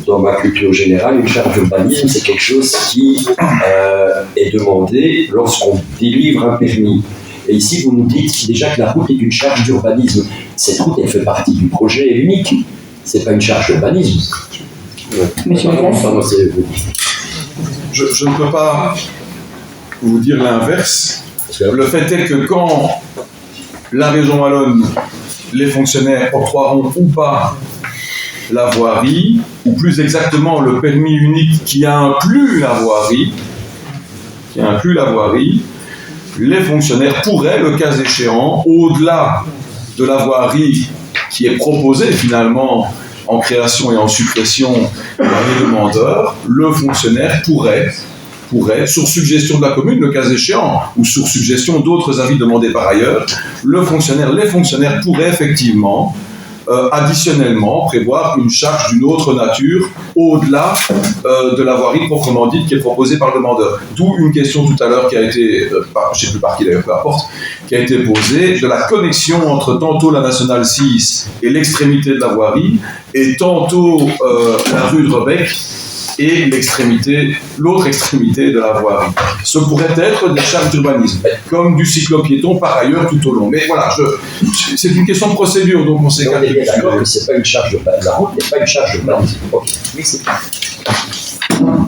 dans ma culture générale, une charge d'urbanisme, c'est quelque chose qui est demandé lorsqu'on délivre un permis. Et ici, vous nous dites déjà que la route est une charge d'urbanisme. Cette route, elle fait partie du projet unique. Ce n'est pas une charge d'urbanisme. Monsieur Je ne peux pas vous dire l'inverse. Le fait est que quand la région wallonne, les fonctionnaires octroieront ou pas la voirie, ou plus exactement le permis unique qui inclut la voirie, les fonctionnaires pourraient, le cas échéant, au-delà de la voirie qui est proposée finalement en création et en suppression par les demandeurs, le fonctionnaire pourrait, sur suggestion de la commune, le cas échéant, ou sur suggestion d'autres avis demandés par ailleurs, les fonctionnaires pourraient effectivement, additionnellement, prévoir une charge d'une autre nature au-delà de la voirie proprement dite qui est proposée par le demandeur. D'où une question tout à l'heure qui a été, je ne sais plus par qui d'ailleurs, peu importe, qui a été posée, de la connexion entre tantôt la Nationale 6 et l'extrémité de la voirie, et tantôt la rue de Rebec et l'autre extrémité de la voirie. Ce pourrait être des charges d'urbanisme, comme du cyclopiéton par ailleurs tout au long. Mais voilà, c'est une question de procédure, donc on s'est calculé. D'accord, que c'est pas une charge d'urbanisme. La route n'est pas une charge d'urbanisme. Okay. Oui, c'est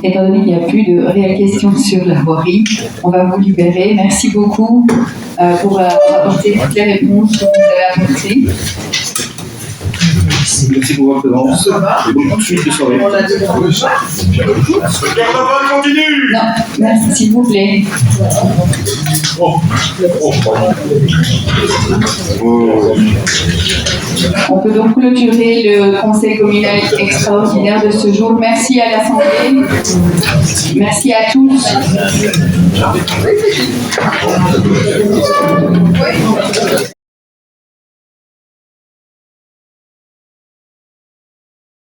étant donné qu'il n'y a plus de réelles questions sur la voirie, on va vous libérer. Merci beaucoup pour apporter toutes les réponses que vous avez apportées. Merci pour votre présence. Et bonne suite de soirée. Continue. Non, merci, s'il vous plaît. On peut donc clôturer le conseil communal extraordinaire de ce jour. Merci à l'Assemblée. Merci à tous.